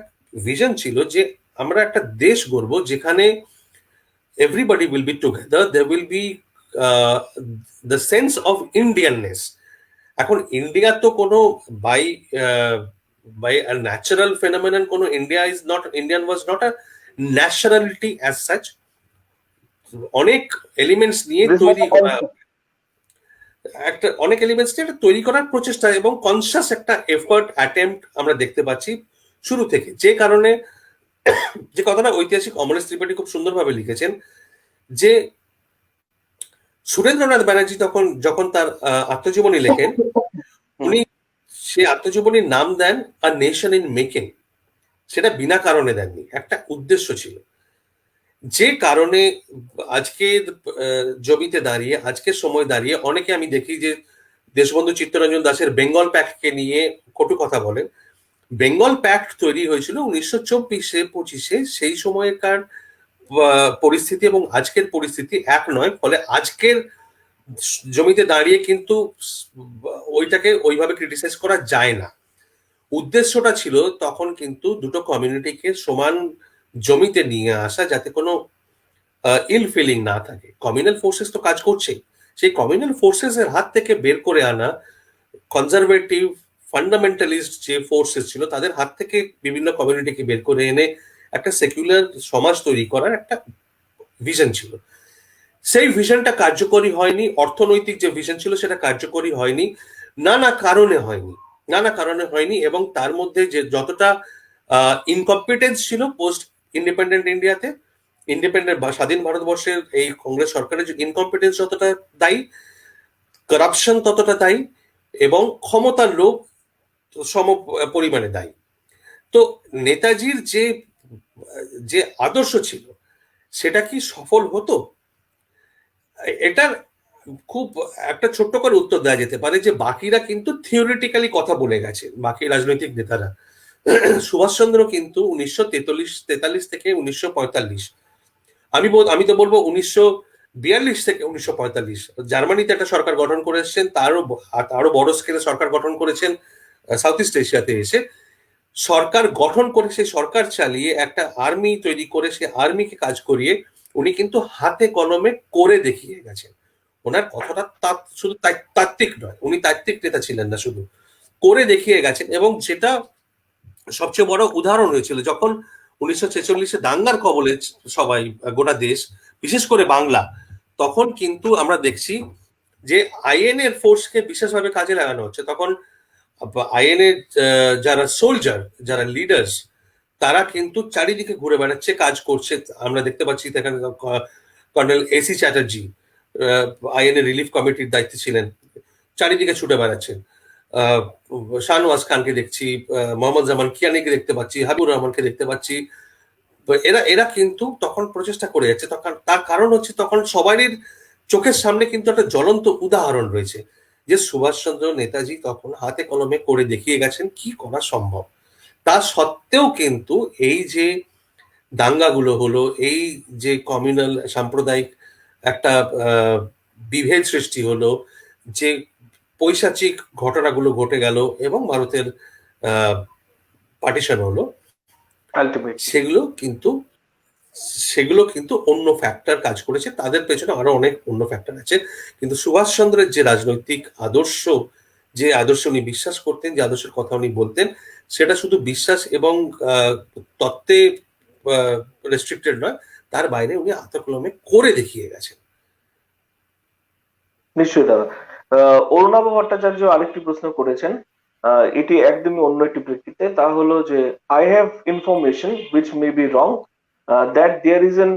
ভিশন ছিল যে আমরা একটা দেশ গড়ব যেখানে everybody will be together, there will be the sense of Indianness. এখন ইন্ডিয়া তো কোনো by by a natural phenomenon, কোনো Indian was not a nationality as such. অনেক এলিমেন্টস নিয়ে তৈরি করা, অনেক এলিমেন্টস নিয়ে একটা তৈরি করার প্রচেষ্টা এবং কনসিয়াস একটা এফর্ট অ্যাটেম্প্ট আমরা দেখতে পাচ্ছি শুরু থেকে। যে কারণে যে কথাটা ঐতিহাসিক অমরেশ ত্রিপাঠী খুব সুন্দরভাবে লিখেছেন যে সুরেন্দ্রনাথ ব্যানার্জি যখন তার আত্মজীবনী লেখেন, উনি সেই আত্মজীবনীর নাম দেন আ নেশন ইন মেকিং। সেটা বিনা কারণে দেননি, একটা উদ্দেশ্য ছিল। যে কারণে আজকের জমিতে দাঁড়িয়ে, আজকের সময় দাঁড়িয়ে অনেকে আমি দেখি যে দেশবন্ধু চিত্তরঞ্জন দাসের বেঙ্গল প্যাক্টকে নিয়ে কটু কথা বলেন। বেঙ্গল প্যাক্ট তৈরি হয়েছিল 1924-25, সেই সময়কার পরিস্থিতি এবং আজকের পরিস্থিতি এক নয়। ফলে আজকের জমিতে দাঁড়িয়ে কিন্তু ওইটাকে ওইভাবে ক্রিটিসাইজ করা যায় না। উদ্দেশ্যটা ছিল তখন কিন্তু দুটো কমিউনিটিকে সমান জমিতে নিয়ে আসা, যাতে কোনো ইল ফিলিং না থাকে। কমিউনাল ফোর্সেস তো কাজ করছে, সেই কমিউনাল ফোর্সেস এর হাত থেকে বের করে আনা কনজারভেটিভ ফান্ডামেন্টালিস্ট যে ফোর্সেস ছিল তাদের হাত থেকে বিভিন্ন কমিউনিটিকে বের করে এনে একটা সেকুলার সমাজ তৈরি করার একটা ভিশন ছিল। সেই ভিশনটা কার্যকরী হয়নি, অর্থনৈতিক যে ভিশন ছিল সেটা কার্যকরী হয়নি, নানা কারণে হয়নি। এবং তার মধ্যে যে যতটা ইনকম্পিটেন্স ছিল পোস্ট ইন্ডিপেন্ডেন্ট ইন্ডিয়াতে, ইন্ডিপেন্ডেন্ট বা স্বাধীন ভারতবর্ষের এই কংগ্রেস সরকারের যে ইনকম্পিটেন্স যতটা দায়ী, করাপশন ততটা দায়ী, এবং ক্ষমতার লোভ সম পরিমাণে দায়ী। তো নেতাজির যে আদর্শ ছিল সেটা কি সফল হতো? এটার খুব একটা ছোট্ট করে উত্তর দেওয়া যেতে পারে যে বাকিরা কিন্তু থিওরিটিক্যালি কথা বলে গেছে, বাকি রাজনৈতিক নেতারা। সুভাষচন্দ্র কিন্তু 1943 থেকে 1945, আমি তো বলবো 1942 থেকে 1945 জার্মানিতে একটা সরকার গঠন করে এসেছেন, তারও বড় স্কেলে সরকার গঠন করেছেন সাউথ ইস্ট এশিয়াতে এসে। সরকার গঠন করে সেই সরকার চালিয়ে একটা আর্মি তৈরি করে সেই আর্মিকে কাজ করিয়ে উনি কিন্তু হাতে কলমে করে দেখিয়ে গেছেন। ওনার কথাটা শুধু তাত্ত্বিক নয়, উনি তাত্ত্বিক নেতা ছিলেন না, শুধু করে দেখিয়ে গেছেন। এবং যেটা সবচেয়ে বড় উদাহরণ হয়েছিল যখন 1946-এ দাঙ্গার কবলে সবাই, গোটা দেশ, বিশেষ করে বাংলা, তখন কিন্তু আমরা দেখছি যে আইএনএর ফোর্সকে বিশেষভাবে কাজে লাগানো হচ্ছে। তখন আইএনএর যারা সোলজার, যারা লিডার্স, তারা কিন্তু চারিদিকে ঘুরে বেড়াচ্ছে, কাজ করছে। আমরা দেখতে পাচ্ছি এখানে colonel AC Chatterjee INA relief কমিটির দায়িত্বে ছিলেন, চারিদিকে ছুটে বেড়াচ্ছেন। শাহনওয়াজ খানকে দেখছি, মোহাম্মদ জামান কিয়ানিকে দেখতে পাচ্ছি, হাবিবুর রহমানকে দেখতে পাচ্ছি। এরা এরা কিন্তু তখন প্রচেষ্টা করে যাচ্ছে। তখন তার কারণ হচ্ছে তখন সবারই চোখের সামনে কিন্তু একটা জ্বলন্ত উদাহরণ রয়েছে যে সুভাষচন্দ্র নেতাজি তখন হাতে কলমে করে দেখিয়ে গেছেন কি করা সম্ভব। তা সত্ত্বেও কিন্তু এই যে দাঙ্গাগুলো হলো, এই যে কমিউনাল সাম্প্রদায়িক একটা বিভেদ সৃষ্টি হলো, যে পৈশাচিক ঘটনাগুলো ঘটে গেল এবং ভারতের পার্টিশন হলো, সেগুলো কিন্তু অন্য ফ্যাক্টর কাজ করেছে। তাদের পেছনে আরো অনেক অন্য ফ্যাক্টর আছে। কিন্তু সুভাষচন্দ্রের যে রাজনৈতিক আদর্শ, যে আদর্শ উনি বিশ্বাস করতেন, যে আদর্শের কথা উনি বলতেন, সেটা শুধু বিশ্বাস এবং তত্ত্বে রেস্ট্রিক্টেড নয়, তার বাইরে উনি হাতে কলমে করে দেখিয়ে গেছেন। নিশ্চয়ই দাদা। অরুণাভ ভট্টাচার্য আরেকটি প্রশ্ন করেছেন, এটি একদমই অন্য একটি প্রেক্ষিতে। তা হলো যে I have information which may be wrong that there is an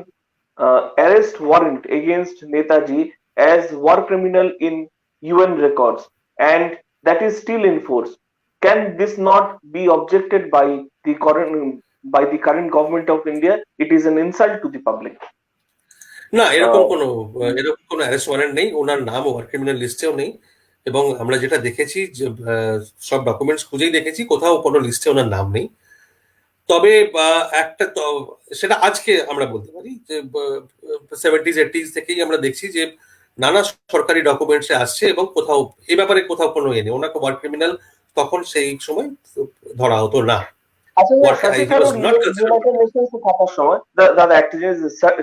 arrest warrant against Netaji as war criminal in UN records and that is still in force. Can this not be objected by the current government of India? It is an insult to the public. না, এরকম কোনো arrest warrant নেই, ওনার নাম war criminal লিস্টেও নেই। এবং আমরা যেটা দেখেছি যে সব ডকুমেন্টস খুঁজেই দেখেছি, কোথাও কোনো লিস্টে ওনার নাম নেই। তবে একটা সেটা আজকে আমরা বলতে পারি যে 70s 80s থেকেই আমরা দেখছি যে নানা সরকারি ডকুমেন্টসে আসছে এবং কোথাও এ ব্যাপারে কোথাও কোনো নেই। ওনাকে ওয়ার ক্রিমিনাল তখন সেই সময় ধরা হতো না। দাদা একটা জিনিস,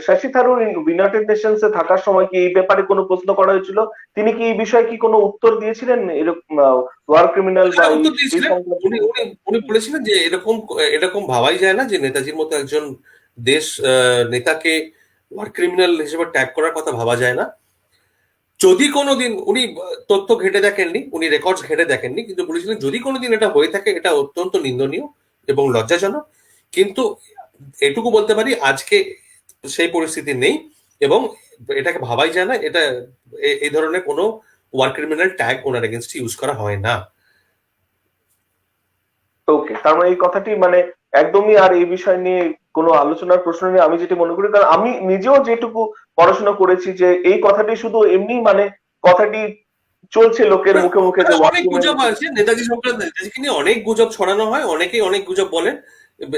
শশী থারুর ইউনাইটেড নেশনসে থাকার সময় কি এই ব্যাপারে কোনো প্রশ্ন করা হয়েছিল? তিনি কি এই বিষয়ে কি কোনো উত্তর দিয়েছিলেন? এরকম ওয়ার ক্রিমিনাল বা উনি বলেছিলেন যে এরকম ভাবাই যায় না যে নেতাজির মতো একজন দেশ নেতাকে ওয়ার ক্রিমিনাল হিসেবে ট্যাগ করার কথা ভাবা যায় না। যদি কোনোদিন উনি তথ্য ঘেটে দেখেননি, উনি রেকর্ডস ঘেটে দেখেননি, কিন্তু বলেছিলেন যদি কোনোদিন এটা হয়ে থাকে এটা অত্যন্ত নিন্দনীয় এবং লজ্জাজনক। কিন্তু এটুকু বলতে পারি আজকে সেই পরিস্থিতি নেই এবং এটাকে ভাবাই যায় না, এটা এই ধরনের কোনো ওয়ার ক্রিমিনাল ট্যাগ ওনার এগেইনস্ট ইউজ করা হয় না। ওকে, তার মানে এই কথাটি মানে একদমই আর এই বিষয় নিয়ে কোনো আলোচনার প্রশ্ন নেই আমি যেটি মনে করি। কারণ আমি নিজেও যেটুকু পড়াশোনা করেছি যে এই কথাটি শুধু এমনি মানে কথাটি চলছে লোকের মুখে মুখে যে অনেক গুজব আছে নেতাজি সংক্রান্ত, নেতাজিকে নিয়ে অনেক গুজব ছড়ানো হয়, অনেকেই অনেক গুজব বলেন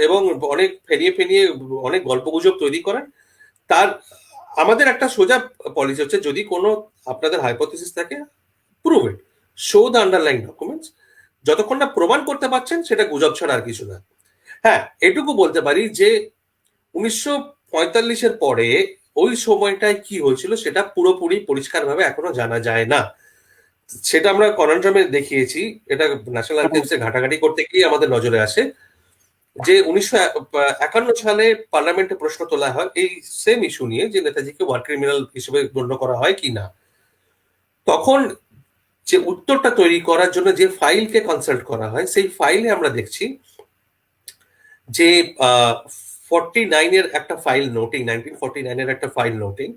এবং অনেক ফেরিয়ে ফেরিয়ে অনেক গল্প গুজব তৈরি করেন। তার আমাদের একটা সোজা পলিসি হচ্ছে, যদি কোনো আপনাদের হাইপোথিসিস থাকে, prove it, show the underlying documents. যতক্ষণ না প্রমাণ করতে পারছেন সেটা গুজব ছাড়া আর কিছু না। হ্যাঁ, এটুকু বলতে পারি যে 1945-এর পরে ওই সময়টায় কি হয়েছিল সেটা পুরোপুরি পরিষ্কারভাবে এখনো জানা যায় না। সেটা আমরা কনন্ড্রামে দেখিয়েছি, এটা ন্যাশনাল আর্কাইভসে ঘাটাঘাটি করতে গিয়ে আমাদের নজরে আসে যে 1951 সালে পার্লামেন্টে প্রশ্ন তোলা হয় এই সেম ইস্যু নিয়ে যে নেতাজিকে ওয়ার ক্রিমিনাল হিসেবে গণ্য করা হয় কি না। তখন যে উত্তরটা তৈরি করার জন্য যে ফাইলকে কনসাল্ট করা হয়, সেই ফাইলে আমরা দেখছি যে 49-এর একটা ফাইল নোটিং, 1949-এর একটা ফাইল নোটিং,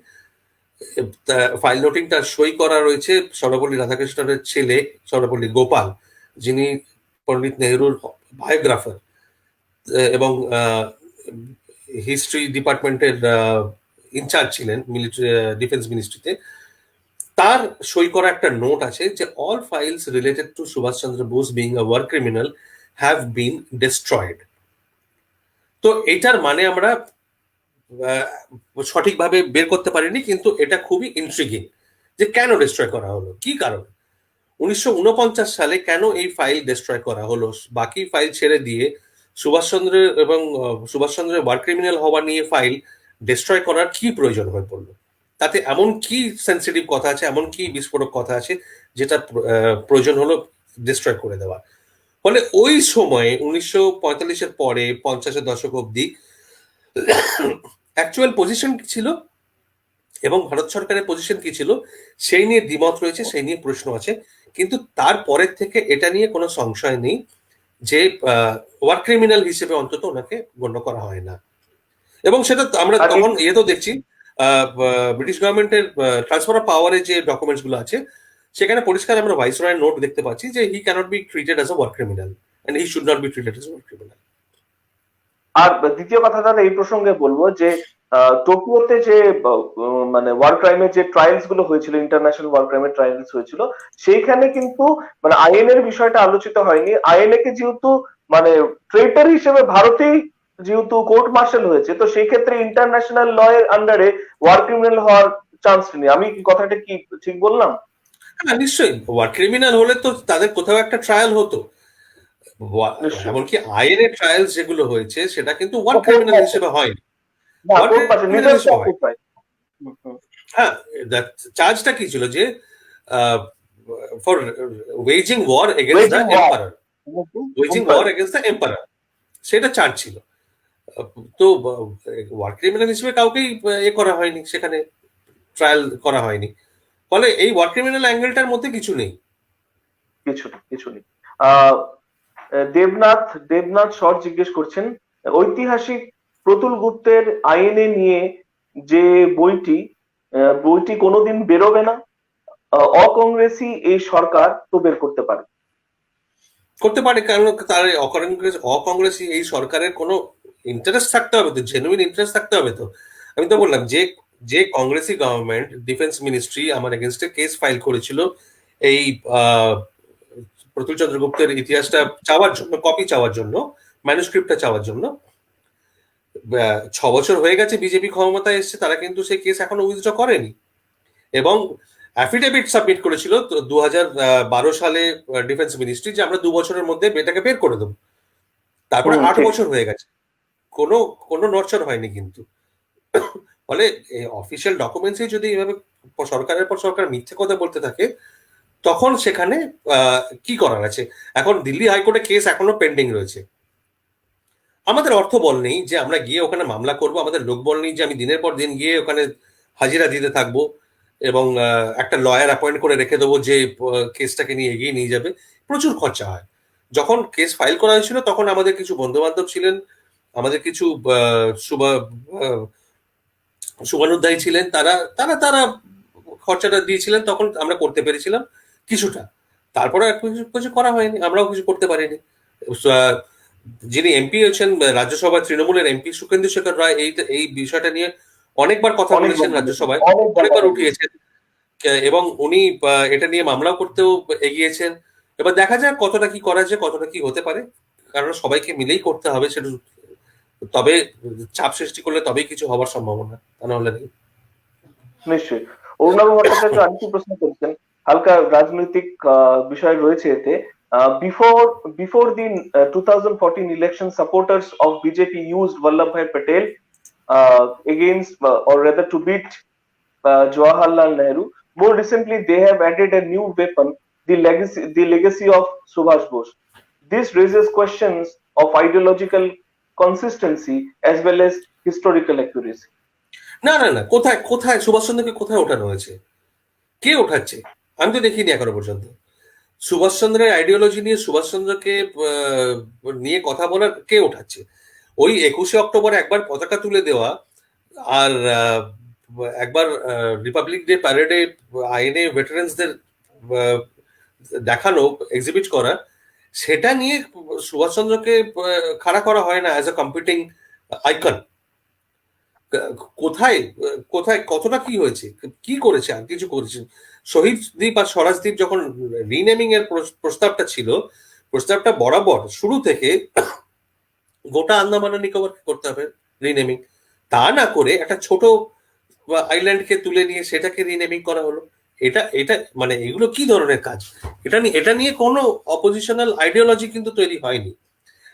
ফাইল নোটিংটা সই করা রয়েছে সর্বপল্লী রাধাকৃষ্ণনের ছেলে সর্বপল্লী গোপাল, যিনি পণ্ডিত নেহরুর বায়োগ্রাফার এবং হিস্ট্রি ডিপার্টমেন্টের ইনচার্জ ছিলেন মিলিটারি ডিফেন্স মিনিস্ট্রিতে। তার সই করা একটা নোট আছে যে all files related to Subhash Chandra Bose being a war criminal have been destroyed. তো এটার মানে আমরা সঠিকভাবে বের করতে পারিনি, কিন্তু এটা খুবই ইন্ট্রিগিং যে কেন ডিস্ট্রয় করা হলো, কি কারণ 1949 সালে কেন এই ফাইল ডিস্ট্রয় করা হলো, বাকি ফাইল ছেড়ে দিয়ে সুভাষচন্দ্রের এবং সুভাষচন্দ্রের ওয়ার ক্রিমিনাল হওয়া নিয়ে ফাইল ডিস্ট্রয় করার কি প্রয়োজন হয়ে পড়লো? তাতে এমন কি সেন্সিটিভ কথা আছে, এমন কি বিস্ফোরক কথা আছে যেটা প্রয়োজন হলো ডিস্ট্রয় করে দেওয়া? ফলে ওই সময়ে 1945-এর পরে 50-এর দশক অব্দি অ্যাকচুয়াল পজিশন কি ছিল এবং ভারত সরকারের পজিশন কি ছিল সেই নিয়ে দ্বিমত রয়েছে, সেই নিয়ে প্রশ্ন আছে। কিন্তু তারপরের থেকে এটা নিয়ে কোনো সংশয় নেই যে ওয়ার ক্রিমিনাল হিসেবে অন্তত ওনাকে গণ্য করা হয় না। এবং সেটা আমরা তখন তো দেখছি ব্রিটিশ গভর্নমেন্টের ট্রান্সফার অফ পাওয়ারের যে ডকুমেন্টস গুলো আছে সেখানে পরিষ্কার আমরা ভাইসরয়ের নোট দেখতে পাচ্ছি যে he cannot be treated as a war criminal and he should not be treated as a war criminal. আর দ্বিতীয় কথা দাদা এই প্রসঙ্গে বলবো যে টোকিওতে যে মানে ওয়ার ক্রাইমের যে ট্রায়ালস গুলো হয়েছিল, ইন্টারন্যাশনাল ওয়ার ক্রাইমের ট্রায়ালস হয়েছিল, সেইখানে কিন্তু মানে আইএনএ এর বিষয়টা আলোচিত হয়নি। আইএনএ কে যেহেতু মানে ট্রেটার হিসেবে ভারতেই যেহেতু কোর্ট মার্শাল হয়েছে, তো সেই ক্ষেত্রে ইন্টারন্যাশনাল ল এর আন্ডারে ওয়ার ক্রিমিনাল হওয়ার চান্স নেই। আমি কি কথাটা কি ঠিক বললাম? হ্যাঁ নিশ্চয়ই, ওয়ার ক্রিমিনাল হলে তো তাদের কোথাও একটা ট্রায়াল হতো। এমনকি আইএনএ ট্রায়ালস যেগুলো হয়েছে সেটা কিন্তু ওয়ার ক্রিমিনাল হিসেবে হয়নি। হ্যাঁ, চার্জটা কি ছিল যে for waging war against the emperor, waging war against the emperor, সেটা চার্জ ছিল। তো ওয়ার ক্রিমিনাল হিসেবে কাউকেই এ করা হয়নি, সেখানে ট্রায়াল করা হয়নি। ফলে এই ওয়ার ক্রিমিনাল অ্যাঙ্গেলটার মধ্যে কিছু নেই, কিছু নেই। দেবনাথ শর্ট জিজ্ঞেস করছেন, ঐতিহাসিক প্রতুল গুপ্তের আইএনএ নিয়ে যে বইটি কোনোদিন বেরোবে না? অকংগ্রেসি এই সরকার তো বের করতে পারে। কারণ তার অকংগ্রেসি এই সরকারের কোনো ইন্টারেস্ট থাকতে হবে তো, জেনুইন ইন্টারেস্ট থাকতে হবে তো। আমি তো বললাম যে কংগ্রেসি গভর্নমেন্ট ডিফেন্স মিনিস্ট্রি আমার এগেনস্টে কেস ফাইল করেছিল এই প্রতুল চন্দ্রগুপ্তের ইতিহাসটা চাওয়ার জন্য, কপি চাওয়ার জন্য, ম্যানুস্ক্রিপ্টটা চাওয়ার জন্য, 6 বছর হয়ে গেছে বিজেপি ক্ষমতায় এসছে, তারা কিন্তু সেই কেস এখনো উইথড্র করেনি এবং অ্যাফিডেভিট সাবমিট করেছিল 2012 সালে ডিফেন্স মিনিস্ট্রি যে আমরা 2 বছরের মধ্যে এটাকে বের করে দেবো। তারপরে 8 বছর হয়ে গেছে, কোনো নড়চড় হয়নি কিন্তু। ফলে অফিসিয়াল ডকুমেন্টসে যদি এভাবে সরকারের পর সরকার মিথ্যে কথা বলতে থাকে তখন সেখানে কি করার আছে? এখন দিল্লি হাইকোর্টে কেস এখনো পেন্ডিং রয়েছে। আমাদের অর্থ বল নেই যে আমরা গিয়ে ওখানে মামলা করব, আমাদের লোক বল নেই যে আমি দিনের পর দিন গিয়ে ওখানে হাজিরা দিতে থাকবো এবং একটা লয়ার অ্যাপয়েন্ট করে রেখে দেবো যে কেসটাকে নিয়ে এগিয়ে নিয়ে যাবে। প্রচুর খরচা হয়। যখন কেস ফাইল করা হয়েছিল তখন আমাদের কিছু বন্ধু বান্ধব ছিলেন, আমাদের কিছু শুভানুধ্যায়ী ছিলেন, তারা তারা তারা খরচাটা দিয়েছিলেন, তখন আমরা করতে পেরেছিলাম কিছুটা। তারপরে কিছু করা হয়নি, আমরাও কিছু করতে পারিনি। যিনি এমপি হয়েছেন রাজ্যসভায়, তৃণমূলের এমপি সুখেন্দু শেখর রায় এই বিষয়টা নিয়ে অনেকবার কথা বলেছেন, রাজ্যসভায় অনেকবার উঠিয়েছেন এবং উনি এটা নিয়ে মামলাও করতেও এগিয়েছেন। এবার দেখা যাক কতটা কি করা যায়, কতটা কি হতে পারে, কারণ সবাইকে মিলেই করতে হবে সেটা। তবে চাপ সৃষ্টি করলে তবেই কিছু হওয়ার সম্ভাবনা, তা নাহলে নেই। নিশ্চয়ই। অরুণাভ ভট্টাচার্য আরেকটি প্রশ্ন করছেন, হালকা রাজনৈতিক বিষয় রয়েছে এতে। Before the 2014 election, supporters of BJP used Vallabhbhai Patel against or rather to beat Jawaharlal Nehru. More recently, they have added a new weapon, the legacy of Subhash Bose. This raises questions of ideological consistency as well as historical accuracy. না, কোথায় সুভাষচন্দ্রকে কোথায় ওঠানো হয়েছে? কে ওঠাচ্ছে? আমি তো দেখিনি এখনো পর্যন্ত। সুভাষচন্দ্রের আইডিওলজি নিয়ে, সুভাষচন্দ্রকে নিয়ে কথা বলার কে ওঠাচ্ছে? ওই 21শে অক্টোবর একবার পতাকা তুলে দেওয়া আর একবার রিপাবলিক ডে প্যারেডে আইএনএ ভেটারেন্সদের দেখানো, এক্সিবিট করা, সেটা নিয়ে সুভাষচন্দ্রকে খাড়া করা হয় না অ্যাজ আ কম্পিটিং আইকন। কোথায় কতটা কি হয়েছে, কি করেছে, আর কিছু করেছে? শহীদ দ্বীপ আর স্বরাজ দ্বীপ যখন রিনেমিং এর প্রস্তাবটা ছিল, প্রস্তাবটা বরাবর শুরু থেকে গোটা আন্দামান নিকোবর করতে হবে রিনেমিং, তা না করে একটা ছোট আইল্যান্ডকে তুলে নিয়ে সেটাকে রিনেমিং করা হলো। এটা মানে এগুলো কি ধরনের কাজ? এটা নিয়ে কোনো অপোজিশনাল আইডিওলজি কিন্তু তৈরি হয়নি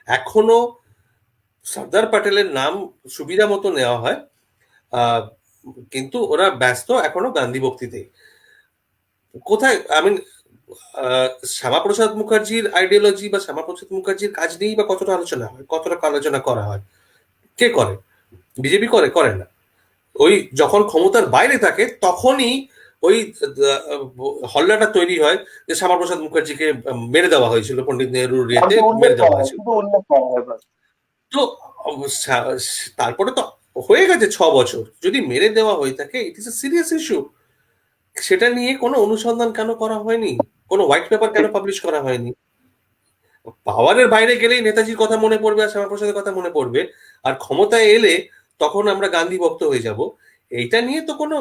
এখনো। সর্দার প্যাটেলের নাম সুবিধা মতো নেওয়া হয়, কিন্তু ওরা ব্যস্ত এখনো গান্ধী ভক্তিতে। কোথায় শ্যামাপ্রসাদ মুখার্জির আইডিওলজি বা শ্যামাপ্রসাদ মুখার্জির কাজ নিয়েই বা কতটা আলোচনা হয়, কতটা আলোচনা করা হয়? কে করে? বিজেপি করে না। ওই যখন ক্ষমতার বাইরে থাকে তখনই ওই হল্লাটা তৈরি হয় যে শ্যামাপ্রসাদ মুখার্জিকে মেরে দেওয়া হয়েছিল, পন্ডিত নেহরুর ইয়েতে মেরে দেওয়া হয়েছিল। তো তারপরে তো হয়ে গেছে 6 বছর। যদি মেরে দেওয়া হয়ে থাকে, ইট ইস এ সিরিয়াস ইস্যু। সেটা নিয়ে কোনো অনুসন্ধান কেন করা হয়নি? কোনো হোয়াইট পেপার কেন পাবলিশ করা হয়নি? পাওয়ারের বাইরে গেলেই নেতাজির কথা মনে পড়বে আর শ্যামাপ্রসাদের কথা মনে পড়বে, আর ক্ষমতায় এলে তখন আমরা গান্ধী ভক্ত হয়ে যাব। এইটা নিয়ে তো কোনো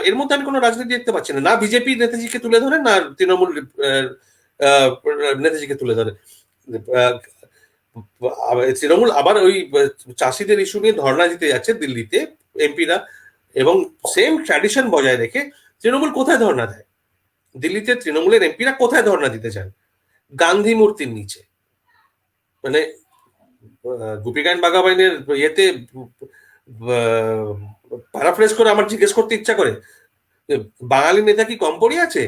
এর মধ্যে আমি কোনো রাজনীতি দেখতে পাচ্ছি না। না বিজেপি নেতাজিকে তুলে ধরে, না তৃণমূল নেতাজিকে তুলে ধরে। তৃণমূল আবার ওই চাষিদের ইস্যু নিয়ে ধর্ণা দিতে যাচ্ছে দিল্লিতে এমপিরা, এবং সেম ট্র্যাডিশন বজায় রেখে তৃণমূল কোথায় ধর্ণা দেয়? দিল্লিতে তৃণমূলের এমপিরা কোথায় ধর্ণা দিতে চান? গান্ধী মূর্তির নিচে। মানে গোপীকান্ত বাঘাবাইনের ইয়েতে প্যারাফ্রেজ করে আমার জিজ্ঞেস করতে ইচ্ছা করে, বাঙালি নেতা কি কম পড়ে আছে?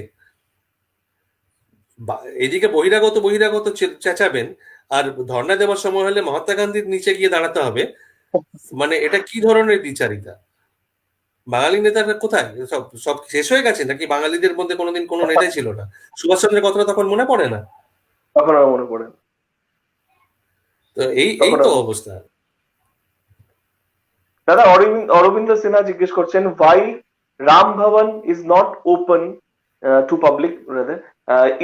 এদিকে বহিরাগত বহিরাগত চেঁচাবেন, আর ধর্ণা দেওয়ার সময় হলে মহাত্মা গান্ধীর নিচে গিয়ে দাঁড়াতে হবে। মানে এটা কি ধরনের দ্বিচারিতা? বাঙালি নেতারা কোথায়? সব সব শেষ হয়ে গেছে নাকি? বাঙালিদের মধ্যে কোনোদিন কোনো নেতাই ছিল না? সুভাষচন্দ্রের কথাটা তখন মনে পড়ে না? তখন আর মনে পড়ে না। তো এই তো অবস্থা। দাদা অরবিন্দ সিনহা জিজ্ঞেস করছেন, why Ram Bhavan is not open to public rather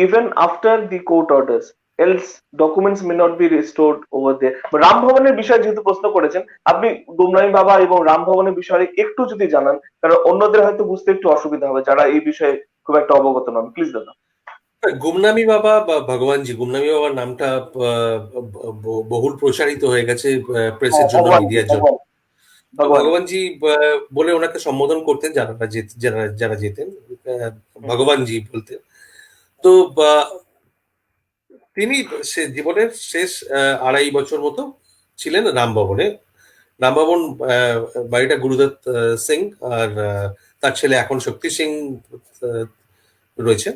even after the court orders, else documents may not be restored over there. Ram ভবনের বিষয়ে যেহেতু প্রশ্ন করেছেন, আপনি গুমনামি বাবা এবং রাম ভবনের বিষয়ে একটু যদি জানান, কারণ অন্যদের হয়তো বুঝতে একটু অসুবিধা হবে যারা এই বিষয়ে খুব একটা অবগত নন, প্লিজ দাদা। গুমনামি বাবা বা ভগবানজি, গুমনামি বাবার নামটা বহুল প্রসারিত হয়ে গেছে প্রেসের জন্য, মিডিয়ার জন্য। ভগবানজি বলে ওনাকে সম্বোধন করতেন যারা যেতেন, ভগবানজি বলতেন। তো তিনি জীবনের শেষ 2.5 বছর মতো ছিলেন রামভবনে। রামভবন বাড়িটা গুরুদত্ত সিং আর তার ছেলে এখন শক্তি সিং রয়েছে,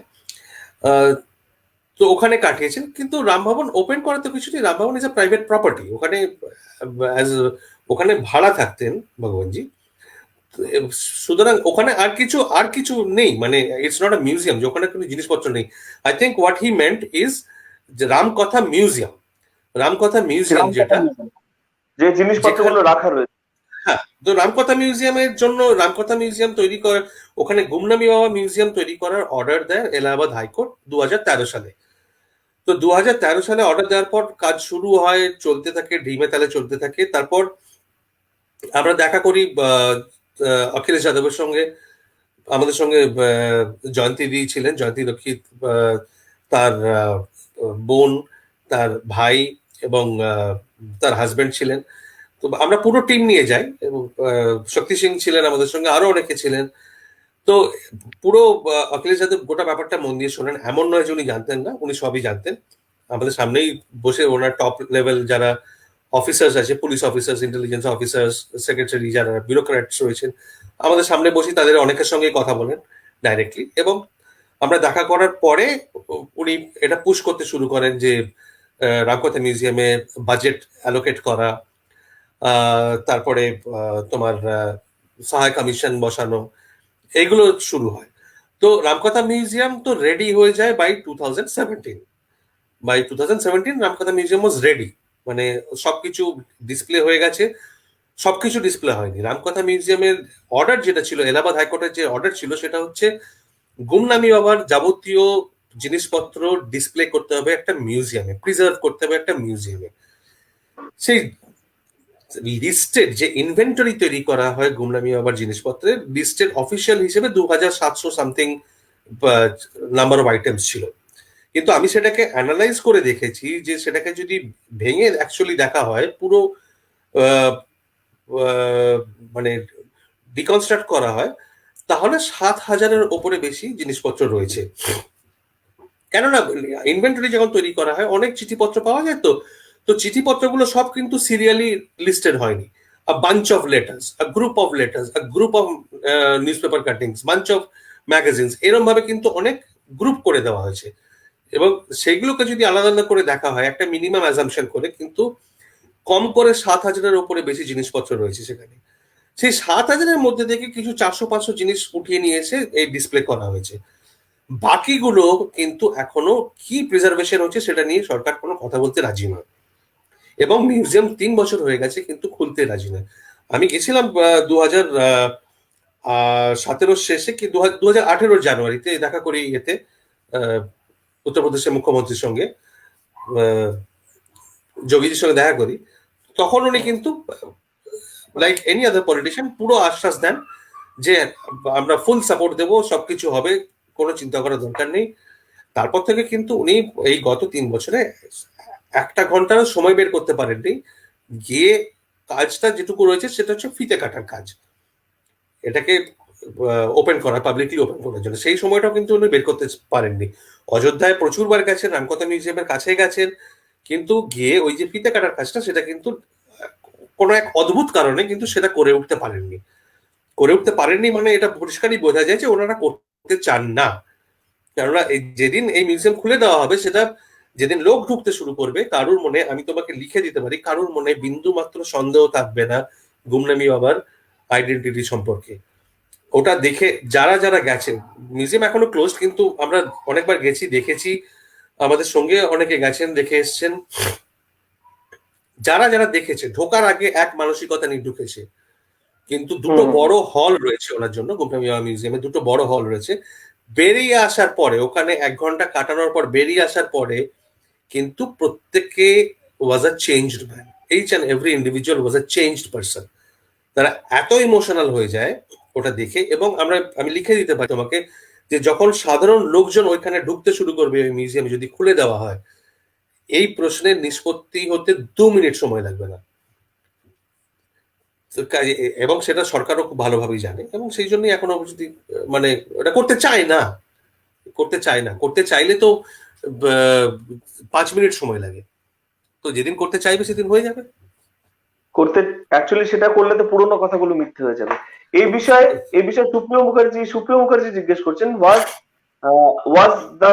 তো ওখানে কাটিয়েছেন। কিন্তু রামভবন ওপেন করা তো কিছু নেই, রামভবন ইজ এ প্রাইভেট প্রপার্টি। ওখানে ভাড়া থাকতেন ভগবানজি। সুতরাং ওখানে আর কিছু নেই, মানে ইটস নট আ মিউজিয়াম যে ওখানে কোনো জিনিসপত্র নেই। I think what he meant is Ramkatha museum. Ramkatha museum যেটা, যে জিনিসপত্রগুলো রাখা রয়েছে, হ্যাঁ। তো রামকথা মিউজিয়ামের জন্য, রামকথা মিউজিয়াম তৈরি করার, ওখানে গুমনামি বাবা মিউজিয়াম তৈরি করার অর্ডার দেয় এলাহাবাদ হাইকোর্ট 2013 সালে। তো 2013 সালে অর্ডার দেওয়ার পর কাজ শুরু হয়, চলতে থাকে, ঢিমে তালে চলতে থাকে। তারপর আমরা দেখা করি অখিলেশ যাদবের সঙ্গে, আমাদের সঙ্গে জয়ন্তী দি ছিলেন, জয়ন্তী রক্ষিত, তার বোন, তার ভাই এবং তার হাজবেন্ড ছিলেন। তো আমরা পুরো টিম নিয়ে যাই, এবং শক্তি সিং ছিলেন আমাদের সঙ্গে, আরো অনেকে ছিলেন। তো পুরো অখিলেশ যাদব গোটা ব্যাপারটা মন দিয়ে শোনেন। এমন নয় যে উনি জানতেন না, উনি সবই জানতেন। আমাদের সামনেই বসে ওনার টপ লেভেল যারা অফিসার্স আছে, police officers, intelligence officers, secretary, যারা বিউরোক্র্যাটস রয়েছেন, আমাদের সামনে বসে তাদের অনেকের সঙ্গে কথা বলেন ডাইরেক্টলি। এবং আমরা দেখা করার পরে উনি এটা পুশ করতে শুরু করেন যে রামকথা মিউজিয়ামে বাজেট অ্যালোকেট করা, তারপরে তোমার সহায় কমিশন বসানো, এইগুলো শুরু হয়। তো রামকথা মিউজিয়াম তো রেডি হয়ে যায় by 2017। By 2017 Ramkatha museum was ready, মানে সবকিছু ডিসপ্লে হয়ে গেছে। সবকিছু ডিসপ্লে হয়নি। রামকথা মিউজিয়ামের অর্ডার যেটা ছিল, এলাহাবাদ হাইকোর্টের যে অর্ডার ছিল, সেটা হচ্ছে গুমনামি বাবার যাবতীয় জিনিসপত্র ডিসপ্লে করতে হবে একটা মিউজিয়ামে, প্রিজার্ভ করতে হবে একটা মিউজিয়ামে। সেই লিস্টেড যে ইনভেন্টরি তৈরি করা হয় গুমনামি বাবার জিনিসপত্রের, লিস্টেড অফিসিয়াল হিসেবে 2700 সামথিং নাম্বার অফ আইটেমস ছিল। কিন্তু আমি সেটাকে অ্যানালাইজ করে দেখেছি যে সেটাকে যদি ভেঙে অ্যাকচুয়ালি দেখা হয়, পুরো মানে ডিকনস্ট্রাক্ট করা হয়, তাহলে 7,000-এর ওপরে বেশি জিনিসপত্র রয়েছে। কেননা ইনভেন্টরি যখন তৈরি করা হয় অনেক চিঠিপত্র পাওয়া যায়, তো চিঠিপত্রগুলো সব কিন্তু সিরিয়ালি লিস্টেড হয়নি। a bunch of letters, a group of letters, a group of newspaper cuttings, bunch of magazines, এরকম ভাবে কিন্তু অনেক গ্রুপ করে দেওয়া হয়েছে। এবং সেগুলোকে যদি আলাদা আলাদা করে দেখা হয় একটা মিনিমাম অ্যাজাম্পশন করে, কিন্তু কম করে 7,000-এর উপরে বেশি জিনিসপত্র রয়েছে সেখানে। সেই 7,000-এর মধ্যে থেকে কিছু 400-500 জিনিস উঠিয়ে নিয়ে এসে এই ডিসপ্লে করা হয়েছে। বাকিগুলো কিন্তু এখনো কি প্রিজার্ভেশন হচ্ছে সেটা নিয়ে সরকার কোনো কথা বলতে রাজি নয়, এবং মিউজিয়াম 3 বছর হয়ে গেছে কিন্তু খুলতে রাজি নয়। আমি গেছিলাম 2017 শেষে কি 2018 জানুয়ারিতে দেখা করি ইয়েতে উত্তরপ্রদেশের মুখ্যমন্ত্রীর সঙ্গে, যোগীজির সঙ্গে দেখা করি। তখন উনি কিন্তু লাইক এনি আদার পলিটিশিয়ান পুরো আশ্বাস দেন যে আমরা ফুল সাপোর্ট দেবো, সবকিছু হবে, কোনো চিন্তা করার দরকার নেই। তারপর থেকে কিন্তু উনি এই গত 3 বছরে 1 ঘন্টারও সময় বের করতে পারেননি গিয়ে কাজটা যেটুকু রয়েছে সেটা হচ্ছে ফিতে কাটার কাজ, এটাকে ওপেন করা, পাবলিকলি ওপেন করার জন্য সেই সময়টাও কিন্তু উনি বের করতে পারেননি। অযোধ্যায় প্রচুরবার গেছেন, রামকথা মিউজিয়ামের কাছে গেছেন, কিন্তু গিয়ে ওই যে ফিতে কাটার কাজটা সেটা কিন্তু কোনো এক অদ্ভুত কারণে কিন্তু সেটা করে উঠতে পারেননি। করে উঠতে পারেননি মানে এটা পরিষ্কারই বোঝা যায় যে ওনারা করতে চান না। কেননা যেদিন এই মিউজিয়াম খুলে দেওয়া হবে, সেটা যেদিন লোক ঢুকতে শুরু করবে, কারুর মনে, আমি তোমাকে লিখে দিতে পারি, কারুর মনে বিন্দু মাত্র সন্দেহ থাকবে না গুমনামি বাবার আইডেন্টিটি সম্পর্কে। ওটা দেখে যারা যারা গেছে, মিউজিয়াম এখনো ক্লোজ, কিন্তু আমরা অনেকবার গেছি, দেখেছি, আমাদের সঙ্গে অনেকে গেছেন, দেখে এসছেন। যারা যারা দেখেছে ঢোকার আগে এক মানসিকতা নিয়ে ঢুকেছে, কিন্তু দুটো বড় হল রয়েছে ওনার জন্য, গুমনামি বাবা মিউজিয়ামে দুটো বড় হল রয়েছে। বেরিয়ে আসার পরে, ওখানে 1 ঘন্টা কাটানোর পর বেরিয়ে আসার পরে কিন্তু প্রত্যেকে was a changed man, each and every individual was a changed person. তারা এত ইমোশনাল হয়ে যায় ওটা দেখে। এবং আমি লিখে দিতে পারি তোমাকে যে যখন সাধারণ লোকজন ওইখানে ঢুকতে শুরু করবে ওই মিউজিয়ামে, যদি খুলে দেওয়া হয়, এই প্রশ্নের নিষ্পত্তি হতে 2 মিনিট সময় লাগবে না। এবং সেটা সরকারও খুব ভালোভাবেই জানে, এবং সেই জন্যই এখনো যদি মানে ওটা করতে চায় না, করতে চাইলে তো 5 মিনিট সময় লাগে, তো যেদিন করতে চাইবে সেদিন হয়ে যাবে। করতে অ্যাকচুয়ালি সেটা করলে তো পুরোনো কথাগুলো মিথ্যে হয়ে যাবে। এই বিষয়ে সুপ্রিয় মুখার্জি জিজ্ঞেস করছেন, ওয়াজ দ্য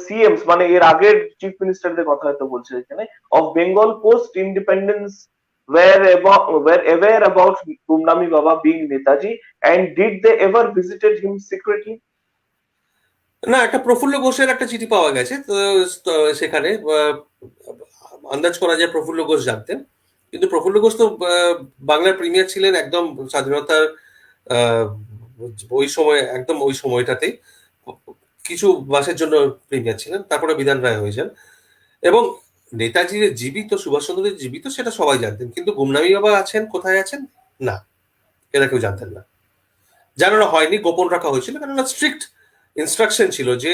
সিএমস, মানে এর আগের চিফ মিনিস্টারদের কথা হয়তো বলছে এখানে, of Bengal post independence were aware about Gumnami Baba being Netaji, and did they ever visited him secretly? না, একটা প্রফুল্ল ঘোষের একটা চিঠি পাওয়া গেছে, তো সেখানে আন্দাজ করা যায় প্রফুল্ল ঘোষ জানতেন, কিন্তু প্রফুল্ল ঘোষ তো বাংলার প্রিমিয়ার ছিলেন একদম স্বাধীনতার ওই সময়, একদম ওই সময়টাতেই কিছু মাসের জন্য প্রিমিয়ার ছিলেন, তারপরে বিধান রায় হয়ে যান। এবং নেতাজি জীবিত, সুভাষচন্দ্র জীবিত, সেটা সবাই জানতেন, কিন্তু গুমনামি বাবা আছেন, কোথায় আছেন না, এরা কেউ জানতেন না, জানানো হয়নি, গোপন রাখা হয়েছিল, কেননা স্ট্রিক্ট ইনস্ট্রাকশন ছিল যে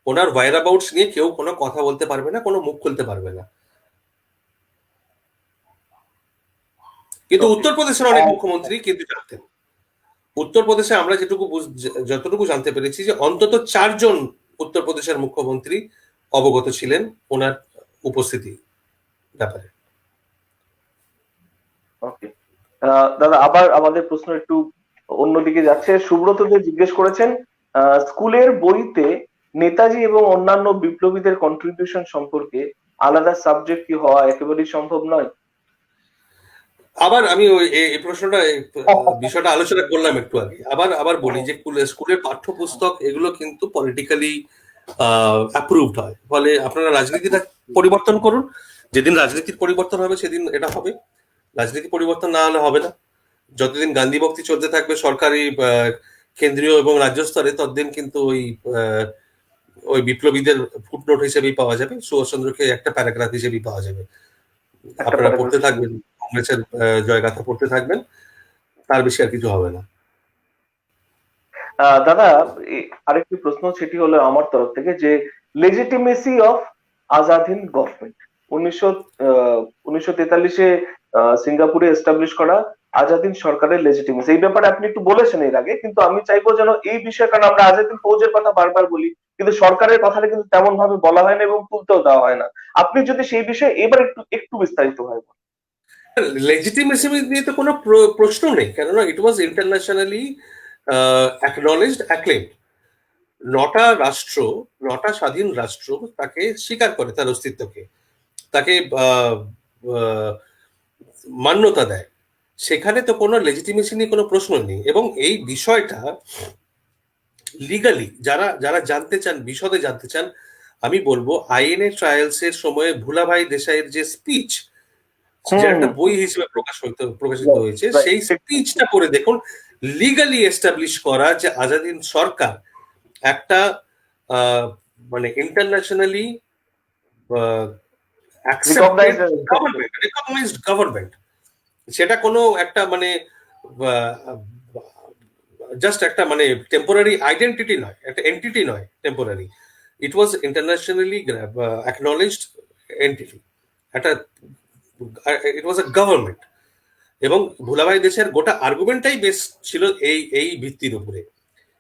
ওনার ওয়ার অ্যাবাউটস নিয়ে কেউ কোনো কথা বলতে পারবে না, কোনো মুখ খুলতে পারবে না। কিন্তু উত্তরপ্রদেশের অনেক মুখ্যমন্ত্রী কিন্তু জানতেন। উত্তরপ্রদেশে আমরা যতটুকু জানতে পেরেছি যে অন্তত 4 জন উত্তরপ্রদেশের মুখ্যমন্ত্রী অবগত ছিলেন ওনার উপস্থিতি ব্যাপারে। ওকে দাদা, আবার আমাদের প্রশ্ন একটু অন্যদিকে যাচ্ছে। সুব্রত দে জিজ্ঞেস করেছেন, স্কুলের বইতে নেতাজি এবং অন্যান্য বিপ্লবীদের কন্ট্রিবিউশন সম্পর্কে আলাদা সাবজেক্ট কি হওয়া একেবারেই সম্ভব নয়? আবার আমি এই প্রশ্নটা, বিষয়টা আলোচনা করলাম একটু আগে, আবার বলি যে স্কুলের পাঠ্যপুস্তক এগুলো কিন্তু পলিটিক্যালি অ্যাপ্রুভড হয়, ফলে আপনারা রাজনীতিটা পরিবর্তন করুন, যেদিন রাজনীতির পরিবর্তন হবে সেদিন এটা হবে, রাজনীতি পরিবর্তন না হলে হবে না। যতদিন গান্ধী ভক্তি চলতে থাকবে সরকারি, কেন্দ্রীয় এবং রাজ্য স্তরে, ততদিন কিন্তু ওই বিপ্লবীদের ফুটনোট হিসেবেই পাওয়া যাবে, সুভাষচন্দ্রকে একটা প্যারাগ্রাফ হিসেবেই পাওয়া যাবে। আপনারা পড়তে থাকবেন, কংগ্রেসের জয়গাথা পড়তে থাকবেন, তার বেশি আর কিছু হবে না। দাদা, আরেকটি প্রশ্ন, সেটি হলো আমার তরফ থেকে, যে legitimacy of Azad Hind government, 1943-এ সিঙ্গাপুরে এস্টাবলিশ করা আজাদ হিন্দ সরকারের লেজিটিমেসি, এই ব্যাপারে আপনি একটু বলেছেন এর আগে, কিন্তু আমি চাইবো যেন এই বিষয়ে, কারণ আমরা আজাদ হিন্দ ফৌজের কথা বারবার বলি, কিন্তু সরকারের কথাটা কিন্তু তেমন ভাবে বলা হয় না এবং তুলতেও দেওয়া হয় না। আপনি যদি সেই বিষয়ে এবার একটু বিস্তারিত হয়। লেজিটিমেসি নিয়ে তো কোনো প্রশ্ন নেই, কেননা ইট ওয়াজ ইন্টারন্যাশনালি অ্যাকনলেজড, অ্যাক্লেম। নটা রাষ্ট্র, নটা স্বাধীন রাষ্ট্র তাকে স্বীকার করে, তার অস্তিত্বকে, তাকে মান্যতা দেয়। সেখানে তো কোনো লেজিটিমেসি নিয়ে কোনো প্রশ্ন নেই। এবং এই বিষয়টা লিগালি যারা যারা জানতে চান, বিশদে জানতে চান, আমি বলবো আইএনএ ট্রায়ালস এর সময় ভুলাভাই দেশাইয়ের যে স্পিচ, যেটা একটা বই হিসেবে প্রকাশিত হয়েছে, সেই স্পিচটা পড়ে দেখুন। লিগালি এস্টাবলিশ করা যে আজাদিন সরকার একটা মানে ইন্টারন্যাশনালি রিকগনাইজড গভর্নমেন্ট, সেটা কোনো একটা মানে জাস্ট একটা মানে টেম্পোরারি আইডেন্টিটি নয়, একটা এন্টিটি নয় টেম্পোরারি। ইট ওয়াজ ইন্টারন্যাশনালি অ্যাকনলেজড এন্টিটি, একটা ইট ওয়াজ এ গভর্নমেন্ট। এবং ভুলাভাই দেশের গোটা আর্গুমেন্টটাই বেশ ছিল এই এই ভিত্তির উপরে।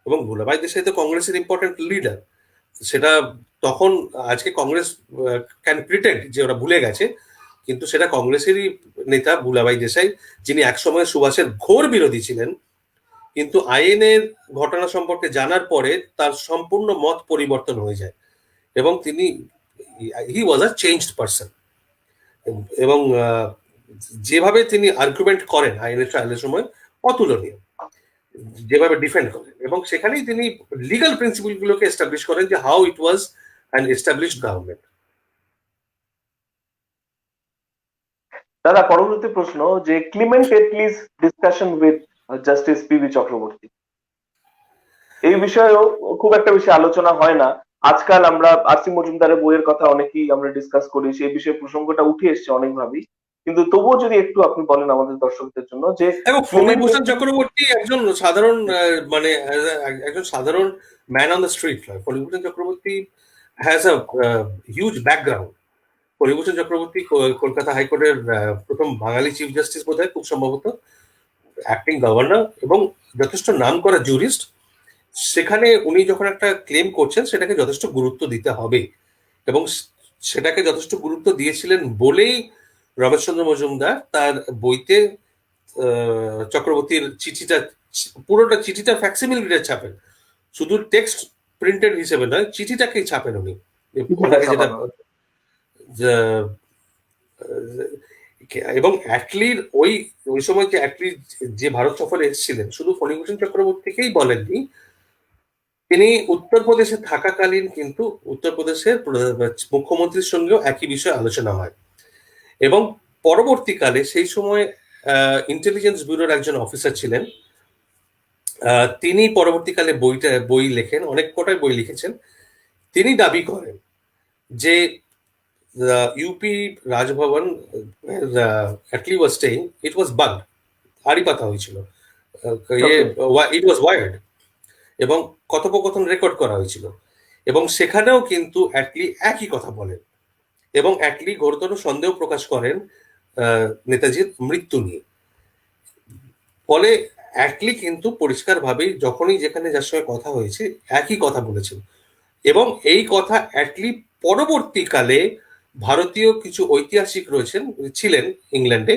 এবং ভুলাভাই দেশাই তো কংগ্রেসের ইম্পর্টেন্ট লিডার। সেটা তখন, আজকে কংগ্রেস ক্যান প্রিটেন্ড যে ওরা ভুলে গেছে, কিন্তু সেটা কংগ্রেসেরই নেতা ভুলাভাই দেশাই, যিনি একসময় সুভাষের ঘোর বিরোধী ছিলেন, কিন্তু আইএনএর ঘটনা সম্পর্কে জানার পরে তার সম্পূর্ণ মত পরিবর্তন হয়ে যায় এবং তিনি হি ওয়াজ আ চেঞ্জড পার্সন। এবং যেভাবে তিনি আর্গুমেন্ট করেন আইএনএ ট্রায়ালের সময় অতুলনীয়, যেভাবে ডিফেন্ড করেন, এবং সেখানেই তিনি লিগাল প্রিন্সিপল গুলোকে এস্টাবলিশ করেন যে how it was an established government. দাদা, পরবর্তী প্রশ্ন, যে Clement Attlee's discussion with justice PB Chakraborty, এই বিষয়েও খুব একটা বেশি আলোচনা হয় না। আজকাল আমরা আরসি মজুমদারের বইয়ের কথা অনেকেই আমরা ডিসকাস করি, সেই বিষয়ে প্রসঙ্গটা উঠে এসছে অনেকভাবেই, কিন্তু তবুও যদি একটু আপনি বলেন আমাদের দর্শকদের জন্য যে এবং ফণীভূষণ চক্রবর্তী একজন সাধারণ মানে একজন সাধারণ ম্যান অন দ্য স্ট্রিট নয়। Phanibhushan Chakraborty has a huge background. Phanibhushan Chakraborty Kolkata হাইকোর্টের প্রথম বাঙালি চিফ জাস্টিস বোধ হয়, খুব সম্ভবত অ্যাক্টিং গভর্নর, এবং যথেষ্ট নাম করা জুরিস্ট। সেখানে উনি যখন একটা ক্লেম করছেন, সেটাকে যথেষ্ট গুরুত্ব দিতে হবে, এবং সেটাকে যথেষ্ট গুরুত্ব দিয়েছিলেন বলেই রমেশচন্দ্র মজুমদার তার বইতে চক্রবর্তীর চিঠিটা, পুরোটা চিঠিটা ফ্যাক্সিমিলিতে ছাপেন, শুধু টেক্সট প্রিন্টেড হিসেবে নয়, চিঠিটাকেই ছাপেন উনি। ওনাকে যেটা এবং অ্যাটলির ওই ওই সময় যে অ্যাটলি যে ভারত সফরে এসেছিলেন, শুধু ফণীভূষণ চক্রবর্তীকেই বলেননি, তিনি উত্তরপ্রদেশে থাকাকালীন কিন্তু উত্তরপ্রদেশের মুখ্যমন্ত্রীর সঙ্গেও একই বিষয়ে আলোচনা হয়। এবং পরবর্তীকালে সেই সময় ইন্টেলিজেন্স ব্যুরোর একজন অফিসার ছিলেন, তিনি পরবর্তীকালে বই লেখেন, অনেক কটাই বই লিখেছেন। তিনি দাবি করেন যে ইউপি রাজভবন অ্যাটলি ওয়াজ স্টেইং, ইট ওয়াজ বাগ, আড়ি পাতা হয়েছিল, ইট ওয়াজ ওয়ার্ড, এবং কথোপকথন রেকর্ড করা হয়েছিল। এবং সেখানেও কিন্তু অ্যাটলি একই কথা বলেন, এবং অ্যাটলি ঘোরতর সন্দেহ প্রকাশ করেন নেতাজির মৃত্যু নিয়ে। ফলে অ্যাটলি কিন্তু পরিষ্কারভাবেই যখনই যেখানে যার সঙ্গে কথা হয়েছে একই কথা বলেছেন। এবং এই কথা অ্যাটলি পরবর্তীকালে ভারতীয় কিছু ঐতিহাসিক ছিলেন ইংল্যান্ডে,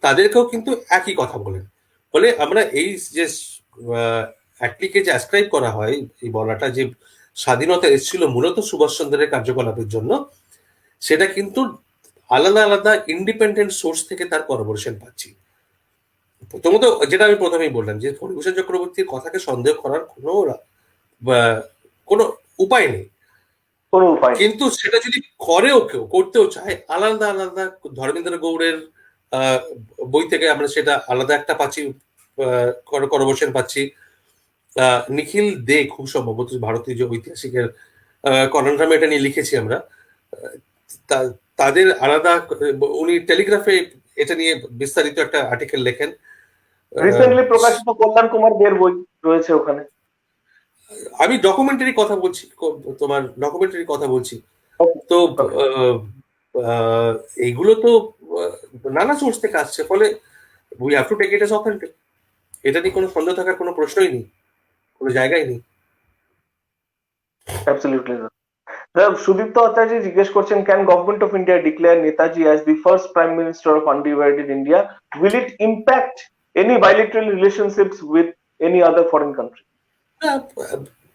তাদেরকেও কিন্তু একই কথা বলেন। ফলে আমরা এই যে অ্যাটলিকে যে অ্যাসক্রাইব করা হয়, এই বলাটা যে স্বাধীনতা এসেছিল মূলত সুভাষচন্দ্রের কার্যকলাপের জন্য, সেটা কিন্তু আলাদা আলাদা ইন্ডিপেন্ডেন্ট সোর্স থেকে তার করাবোরেশন পাচ্ছি। প্রথমত যেটা আমি প্রথমেই বললাম যে ফণীভূষণ চক্রবর্তীর কথাকে সন্দেহ করার কোনো উপায় নেই, কিন্তু সেটা যদি করতেও চায়, আলাদা আলাদা ধর্মেন্দ্র গৌড়ের বই থেকে আমরা সেটা আলাদা একটা পাচ্ছি, করবোরেশন পাচ্ছি। নিখিল দে খুব সম্ভবত ভারতীয় যে ঐতিহাসিকের কনন্ড্রাম, এটা নিয়ে লিখেছি আমরা, তাদের আলাদা, উনি টেলিগ্রাফে এটা নিয়ে বিস্তারিত একটা আর্টিকেল লেখেন। রিসেন্টলি প্রকাশিত কল্যাণ কুমার দের বই রয়েছে ওখানে। আমি ডকুমেন্টারি কথা বলছি, তোমার ডকুমেন্টারি কথা বলছি। তো এইগুলো তো নানা সোর্স থেকে আসছে, ফলে we have to take it as authentic. এটা নিয়ে কোনো সন্দেহ থাকার কোনো প্রশ্নই নেই, কোনো জায়গায় নেই। অ্যাবসলিউটলি। সুদীপ্ত আচার্য জিজ্ঞেস করছেন, can government of India declare Netaji as the first prime minister of undivided India? Will it impact any bilateral relationships with any other foreign country?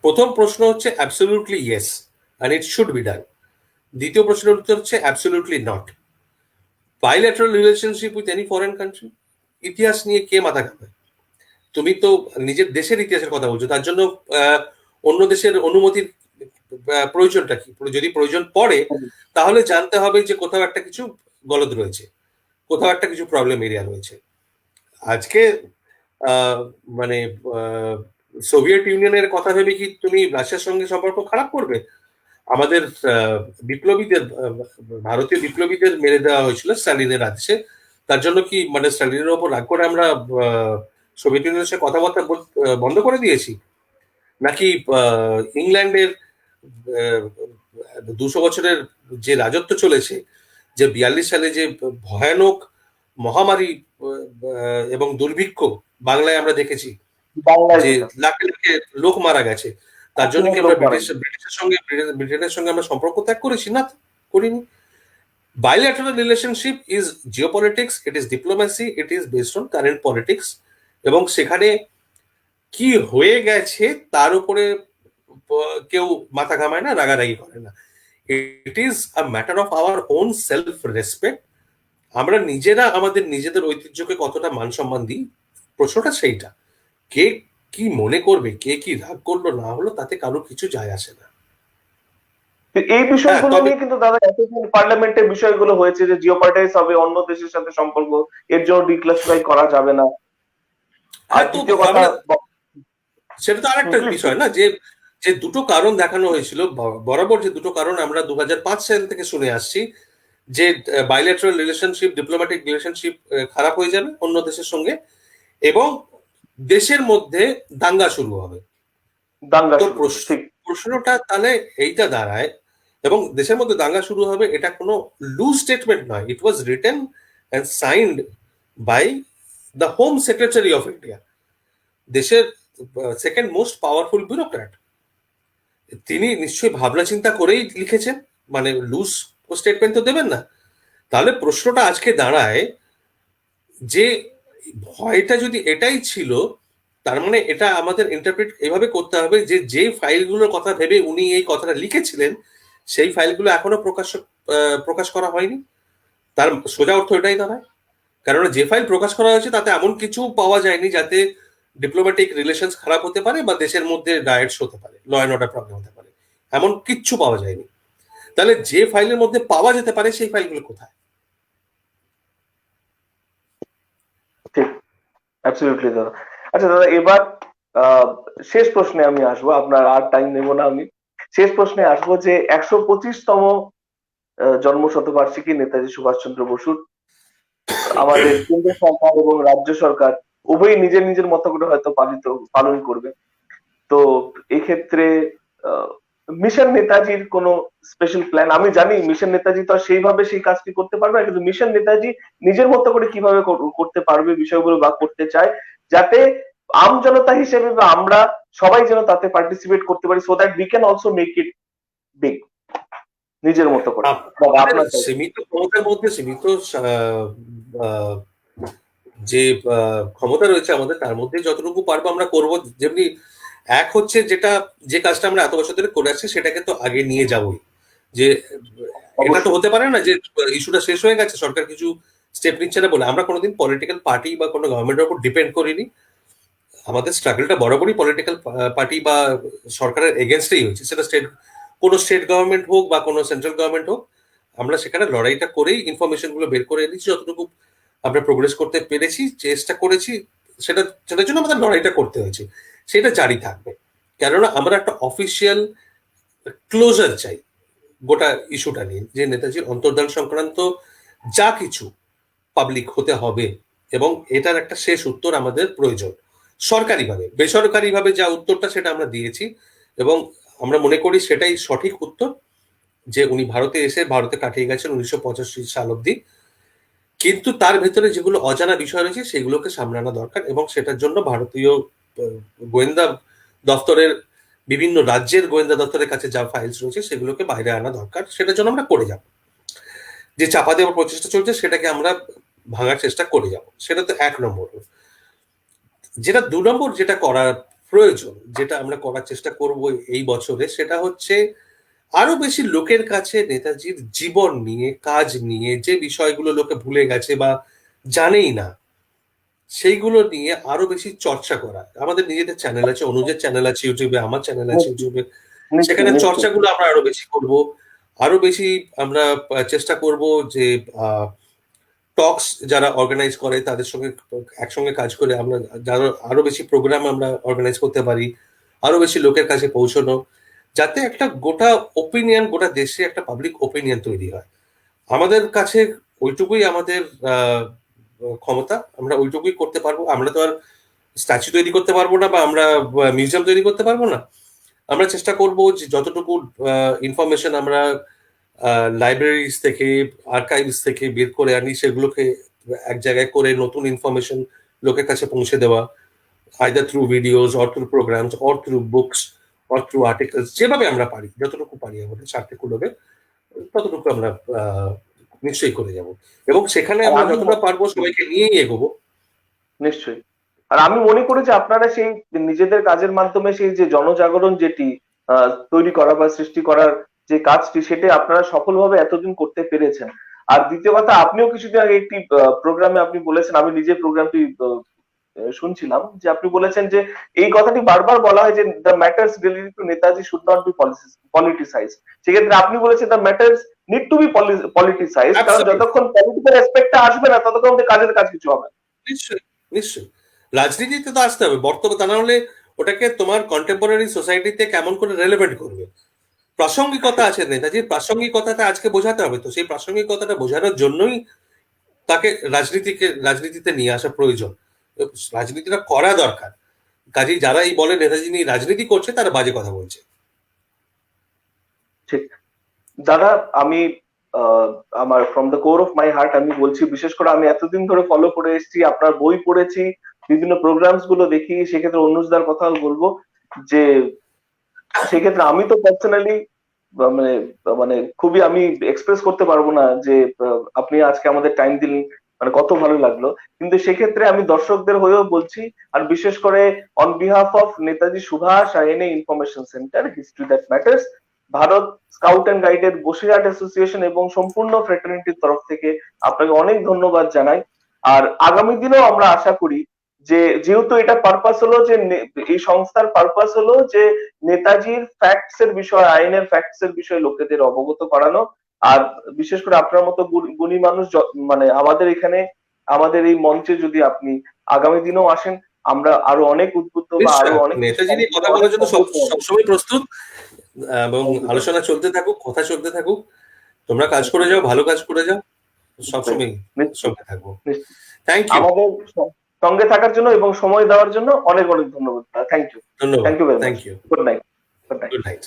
প্রথম প্রশ্ন হচ্ছে absolutely yes and it should be done. দ্বিতীয় প্রশ্নের উত্তর হচ্ছে absolutely not. Bilateral relationship with any foreign country, ইতিহাস নিয়ে কে মাথা ঘামায়? তুমি তো নিজের দেশের ইতিহাসের কথা বলছো, তার জন্য অন্য দেশের অনুমতির প্রয়োজনটা কি? যদি প্রয়োজন পড়ে তাহলে জানতে হবে যে কোথাও একটা কিছু গলদ রয়েছে, কোথাও একটা কিছু প্রবলেম এরিয়া রয়েছে। আজকে মানে সোভিয়েত ইউনিয়নের কথা ভেবে কি তুমি রাশিয়ার সঙ্গে সম্পর্ক খারাপ করবে? আমাদের বিপ্লবীদের, ভারতীয় বিপ্লবীদের মেরে দেওয়া হয়েছিল স্টালিনের আদেশে, তার জন্য কি মানে স্টালিনের ওপর রাগ করে আমরা সোভিয়েত ইউনিয়নের সাথে কথাবার্তা বন্ধ করে দিয়েছি? নাকি ইংল্যান্ডের 200 বছরের যে রাজত্ব চলেছে, যে 42 সালে যে ভয়ানক মহামারী এবং দুর্ভিক্ষ বাংলায় আমরা দেখেছি, যে লাখে লাখে লোক মারা গেছে, তার জন্য কি আমরা ব্রিটেনের সঙ্গে আমরা সম্পর্ক ত্যাগ করেছি? না, করিনি। bilateral relationship is geopolitics, it is diplomacy, it is based on current politics, এবং সেখানে কি হয়ে গেছে তার উপরে কেউ মাথা ঘামায় না, রাগারাগি করে না। It is a matter of our own self respect. আমরা নিজেরা আমাদের নিজেদের ঐতিহ্যকে কতটা মান সম্মান দিই, প্রশ্নটা সেইটা। কে কি মনে করবে, কে কি রাগ করলো না হলো, তাতে কারো কিছু যায় আসে না। এই বিষয়গুলো নিয়ে কিন্তু দাদা এতদিন পার্লামেন্টে বিষয়গুলো হয়েছে যে জিওপলিটিক্স হবে, অন্য দেশের সাথে সম্পর্ক, এর জন্য ডিক্লাসিফাই করা যাবে না। আর দ্বিতীয় কথা, সেটা তো আরেকটা বিষয় না, যে যে দুটো কারণ দেখানো হয়েছিল বরাবর, যে দুটো কারণ আমরা 2005 সাল থেকে শুনে আসছি, যে বাইলেটারাল রিলেশনশিপ, ডিপ্লোম্যাটিক রিলেশনশিপ খারাপ হয়ে যাবে অন্য দেশের সঙ্গে, এবং দেশের মধ্যে দাঙ্গা শুরু হবে। তো প্রশ্নটা তাহলে এইটা দাঁড়ায়, এবং দেশের মধ্যে দাঙ্গা শুরু হবে, এটা কোনো লুজ স্টেটমেন্ট নয়। It was written and signed by the home secretary of India, দেশের সেকেন্ড মোস্ট পাওয়ারফুল ব্যুরোক্র্যাট। তিনি নিশ্চয়ই ভাবনা চিন্তা করেই লিখেছেন, মানে লুজ স্টেটমেন্ট তো দেবেন না। তাহলে প্রশ্নটা আজকে দাঁড়ায় যে ভয়টা যদি এটাই ছিল, তার মানে এটা আমাদের ইন্টারপ্রিট এভাবে করতে হবে যে যে ফাইলগুলোর কথা ভেবে উনি এই কথাটা লিখেছিলেন, সেই ফাইলগুলো এখনো প্রকাশ করা হয়নি। তার সোজা অর্থ এটাই দাঁড়ায়, কারণ যে ফাইল প্রকাশ করা হয়েছে তাতে এমন কিছু পাওয়া যায়নি যাতে ডিপ্লোম্যাটিক রিলেশনস খারাপ হতে পারে বা দেশের মধ্যে রায়টস হতে পারে, ল অ্যান্ড অর্ডার প্রবলেম হতে পারে, এমন কিচ্ছু পাওয়া যায়নি। তাহলে যে ফাইলের মধ্যে পাওয়া যেতে পারে সেই ফাইলগুলো কোথায়? ঠিক, অ্যাবসলিউটলি দাদা। আচ্ছা দাদা, এবার শেষ প্রশ্নে আমি আসবো, আপনার আর টাইম নেব না আমি। শেষ প্রশ্নে আসবো যে 125তম জন্ম শতবার্ষিকী নেতাজি সুভাষচন্দ্র বসুর আমাদের কেন্দ্র সরকার এবং রাজ্য সরকার উভয়ই নিজের নিজের মতো করে হয়তো পালন করবে। তো এক্ষেত্রে মিশন নেতাজির কোনো স্পেশাল প্ল্যান? আমি জানি মিশন নেতাজি তো সেইভাবে সেই কাজটি করতে পারবে না, কিন্তু মিশন নেতাজি নিজের মতো করে কিভাবে করতে পারবে বিষয়গুলো বা করতে চায়, যাতে আম জনতা হিসেবে বা আমরা সবাই যেন তাতে পার্টিসিপেট করতে পারি, so that we can also make it big নিজের মতো করে। সীমিত ক্ষমতার মধ্যে সীমিত যে ক্ষমতা রয়েছে আমাদের, তার মধ্যে যতটুকু পারবো আমরা করবো। যেমনি এক হচ্ছে যেটা, যে কাজটা আমরা এত বছর ধরে করে আসছি সেটাকে তো আগে নিয়ে যাবোই। যে এটা তো হতে পারে না যে ইস্যুটা শেষ হয়ে গেছে, সরকার কিছু স্টেপ নিচ্ছে না বলে আমরা কোনোদিন পলিটিক্যাল পার্টি বা কোনো গভর্নমেন্টের উপর ডিপেন্ড করিনি। আমাদের স্ট্রাগলটা বরাবরই পলিটিক্যাল পার্টি বা সরকারের এগেনস্টেই হয়েছে, সেটা কোনো স্টেট গভর্নমেন্ট হোক বা কোনো সেন্ট্রাল গভর্নমেন্ট হোক। আমরা সেখানে লড়াইটা করেই ইনফরমেশন গুলো বের করে এনেছি, যতটুকু আমরা প্রোগ্রেস করতে পেরেছি, চেষ্টা করেছি, সেটার জন্য আমাদের লড়াইটা করতে হয়েছে, সেটা জারি থাকবে। কেননা আমরা একটা অফিসিয়াল ক্লোজার চাই গোটা ইস্যুটা নিয়ে, যে নেতাজির অন্তর্ধান সংক্রান্ত যা কিছু পাবলিক হতে হবে, এবং এটার একটা শেষ উত্তর আমাদের প্রয়োজন। সরকারিভাবে, বেসরকারিভাবে যা উত্তরটা সেটা আমরা দিয়েছি, এবং আমরা মনে করি সেটাই সঠিক উত্তর, যে উনি ভারতে এসে ভারতে কাটিয়ে গেছেন 1985 সাল অব্দি। কিন্তু তার ভেতরে যেগুলো অজানা বিষয় রয়েছে সেগুলোকে সামলানো দরকার, এবং সেটার জন্য ভারতীয় গোয়েন্দা দপ্তরের বিভিন্ন রাজ্যের গোয়েন্দা দপ্তরের কাছে যা ফাইলস রয়েছে সেগুলোকে বাইরে আনা দরকার, সেটার জন্য আমরা করে যাব। যে চাপা দেওয়ার প্রচেষ্টা চলছে সেটাকে আমরা ভাঙার চেষ্টা করে যাব, সেটা তো 1 নম্বর। যেটা 2 নম্বর যেটা করার প্রয়োজন, যেটা আমরা করার চেষ্টা করব এই বছরে, সেটা হচ্ছে আরো বেশি লোকের কাছে নেতাজির জীবন নিয়ে, কাজ নিয়ে, যে বিষয়গুলো লোকে ভুলে গেছে বা জানেই না, সেইগুলো নিয়ে আরো বেশি চর্চা করা। আমাদের নিজেদের চ্যানেল আছে, অনুজের চ্যানেল আছে ইউটিউবে, আমার চ্যানেল আছে ইউটিউবে, সেখানে চর্চাগুলো আমরা আরো বেশি করব। আরো বেশি আমরা চেষ্টা করব যে টক্স যারা অর্গানাইজ করে তাদের সঙ্গে একসঙ্গে কাজ করে আমরা আরো বেশি প্রোগ্রাম আমরা অর্গানাইজ করতে পারি, আরো বেশি লোকের কাছে পৌঁছানো, যাতে একটা গোটা ওপিনিয়ন, গোটা দেশে একটা পাবলিক ওপিনিয়ন তৈরি হয়। আমাদের কাছে ওইটুকুই আমাদের ক্ষমতা, আমরা ওইটুকুই করতে পারবো। আমরা তো আর স্ট্যাচু তৈরি করতে পারবো না বা আমরা মিউজিয়াম তৈরি করতে পারবো না। আমরা চেষ্টা করব যে যতটুকু ইনফরমেশন আমরা লাইব্রেরিজ থেকে, আর্কাইভস থেকে বের করে আনি, সেগুলোকে এক জায়গায় করে নতুন ইনফরমেশন লোকের কাছে পৌঁছে দেওয়া, either through videos or through programs or through books or through articles, যেভাবে আমরা পারি, যতটুকু পারি আমাদের স্বার্থে কুলোবে ততটুকু আমরা নিশ্চয়ই করে যাব। এবং সেখানে আমরা যতটা পারবো সবাইকে নিয়েই এগোবো। নিশ্চয়ই। আর আমি মনে করি যে আপনারা সেই নিজেদের কাজের মাধ্যমে সেই যে জনজাগরণ যেটি তৈরি করা বা সৃষ্টি করার যে কাজটি, সেটা আপনারা সফলভাবে এতদিন করতে পেরেছেন। আর দ্বিতীয় কথা, আপনিও কিছুদিন আগে একটি প্রোগ্রামে আপনি বলেছেন, আমি নিজে প্রোগ্রামটি শুনছিলাম, যে আপনি বলেছেন যে এই কথাটি বারবার বলা হয় যে the matters related to Netaji should not be politicise. সেক্ষেত্রে আপনি বলেছেন the matters need to be politicise, কারণ যতক্ষণ পলিটিক্যাল অ্যাসপেক্টটা আসবে না ততক্ষণ কাজের কাজ কিছু হবে না। নিশ্চয়ই, নিশ্চয়ই রাজনীতিতে তো আসতে হবে বর্তমানে, তা না হলে ওটাকে তোমার কন্টেম্পোরারি সোসাইটিতে কেমন করে রেলেভেন্ট করবে। প্রাসঙ্গিকতা আছে, নেতাজির প্রাসঙ্গিকতাটা আজকে বোঝাতে হবে, তো সেই প্রাসঙ্গিকতাটা বোঝানোর জন্যই তাকে রাজনীতিতে নিয়ে আসা প্রয়োজন, রাজনীতিটা করা দরকার। কাজেই যারা এই বলে নেতাজি নিয়ে রাজনীতি করছে তারা বাজে কথা বলছে। ঠিক দাদা, আমি আমার from the core of my heart আমি বলছি, বিশেষ করে আমি এতদিন ধরে ফলো করে এসেছি, আপনার বই পড়েছি, বিভিন্ন প্রোগ্রামস গুলো দেখি, সেক্ষেত্রে অনুজদার কথাও বলবো যে সেক্ষেত্রে আমি তো পার্সোনালি মানে মানে খুবই আমি এক্সপ্রেস করতে পারবো না যে আপনি আজকে আমাদের টাইম দিলেন, মানে কত ভালো লাগলো। কিন্তু সেক্ষেত্রে আমি দর্শকদের হয়েও বলছি, আর বিশেষ করে on behalf of Netaji Subhash INA information centre history that matters, Bharat scout and গাইডের বসিরহাট অ্যাসোসিয়েশন এবং সম্পূর্ণ ফ্রেটার্নিটির তরফ থেকে আপনাকে অনেক ধন্যবাদ জানাই। আর আগামী দিনেও আমরা আশা করি যে, যেহেতু এটা পারপাস হলো যে এই সংস্থার পারপাস হলো যে নেতাজির ফ্যাক্টস এর বিষয়, আইনের ফ্যাক্টস এর বিষয়ে লোকেদের অবগত করানো, আর বিশেষ করে আপনার মতো গুণী মানুষ মানে আমাদের এখানে, আমাদের এই মঞ্চে যদি আপনি আগামী দিনেও আসেন, আমরা আরো অনেক উদ্বুদ্ধ বা আরো অনেক নেতাজি নিয়ে কথা বলার জন্য সবসময় প্রস্তুত, এবং আলোচনা চলতে থাকুক, কথা চলতে থাকুক। তোমরা কাজ করে যাও, ভালো কাজ করে যাও, সবসময় সঙ্গে থাকবো। থ্যাংক ইউ আমাদের সঙ্গে থাকার জন্য এবং সময় দেওয়ার জন্য অনেক অনেক ধন্যবাদ। থ্যাংক ইউ, ধন্যবাদ, thank you, thank you. Good night, good night.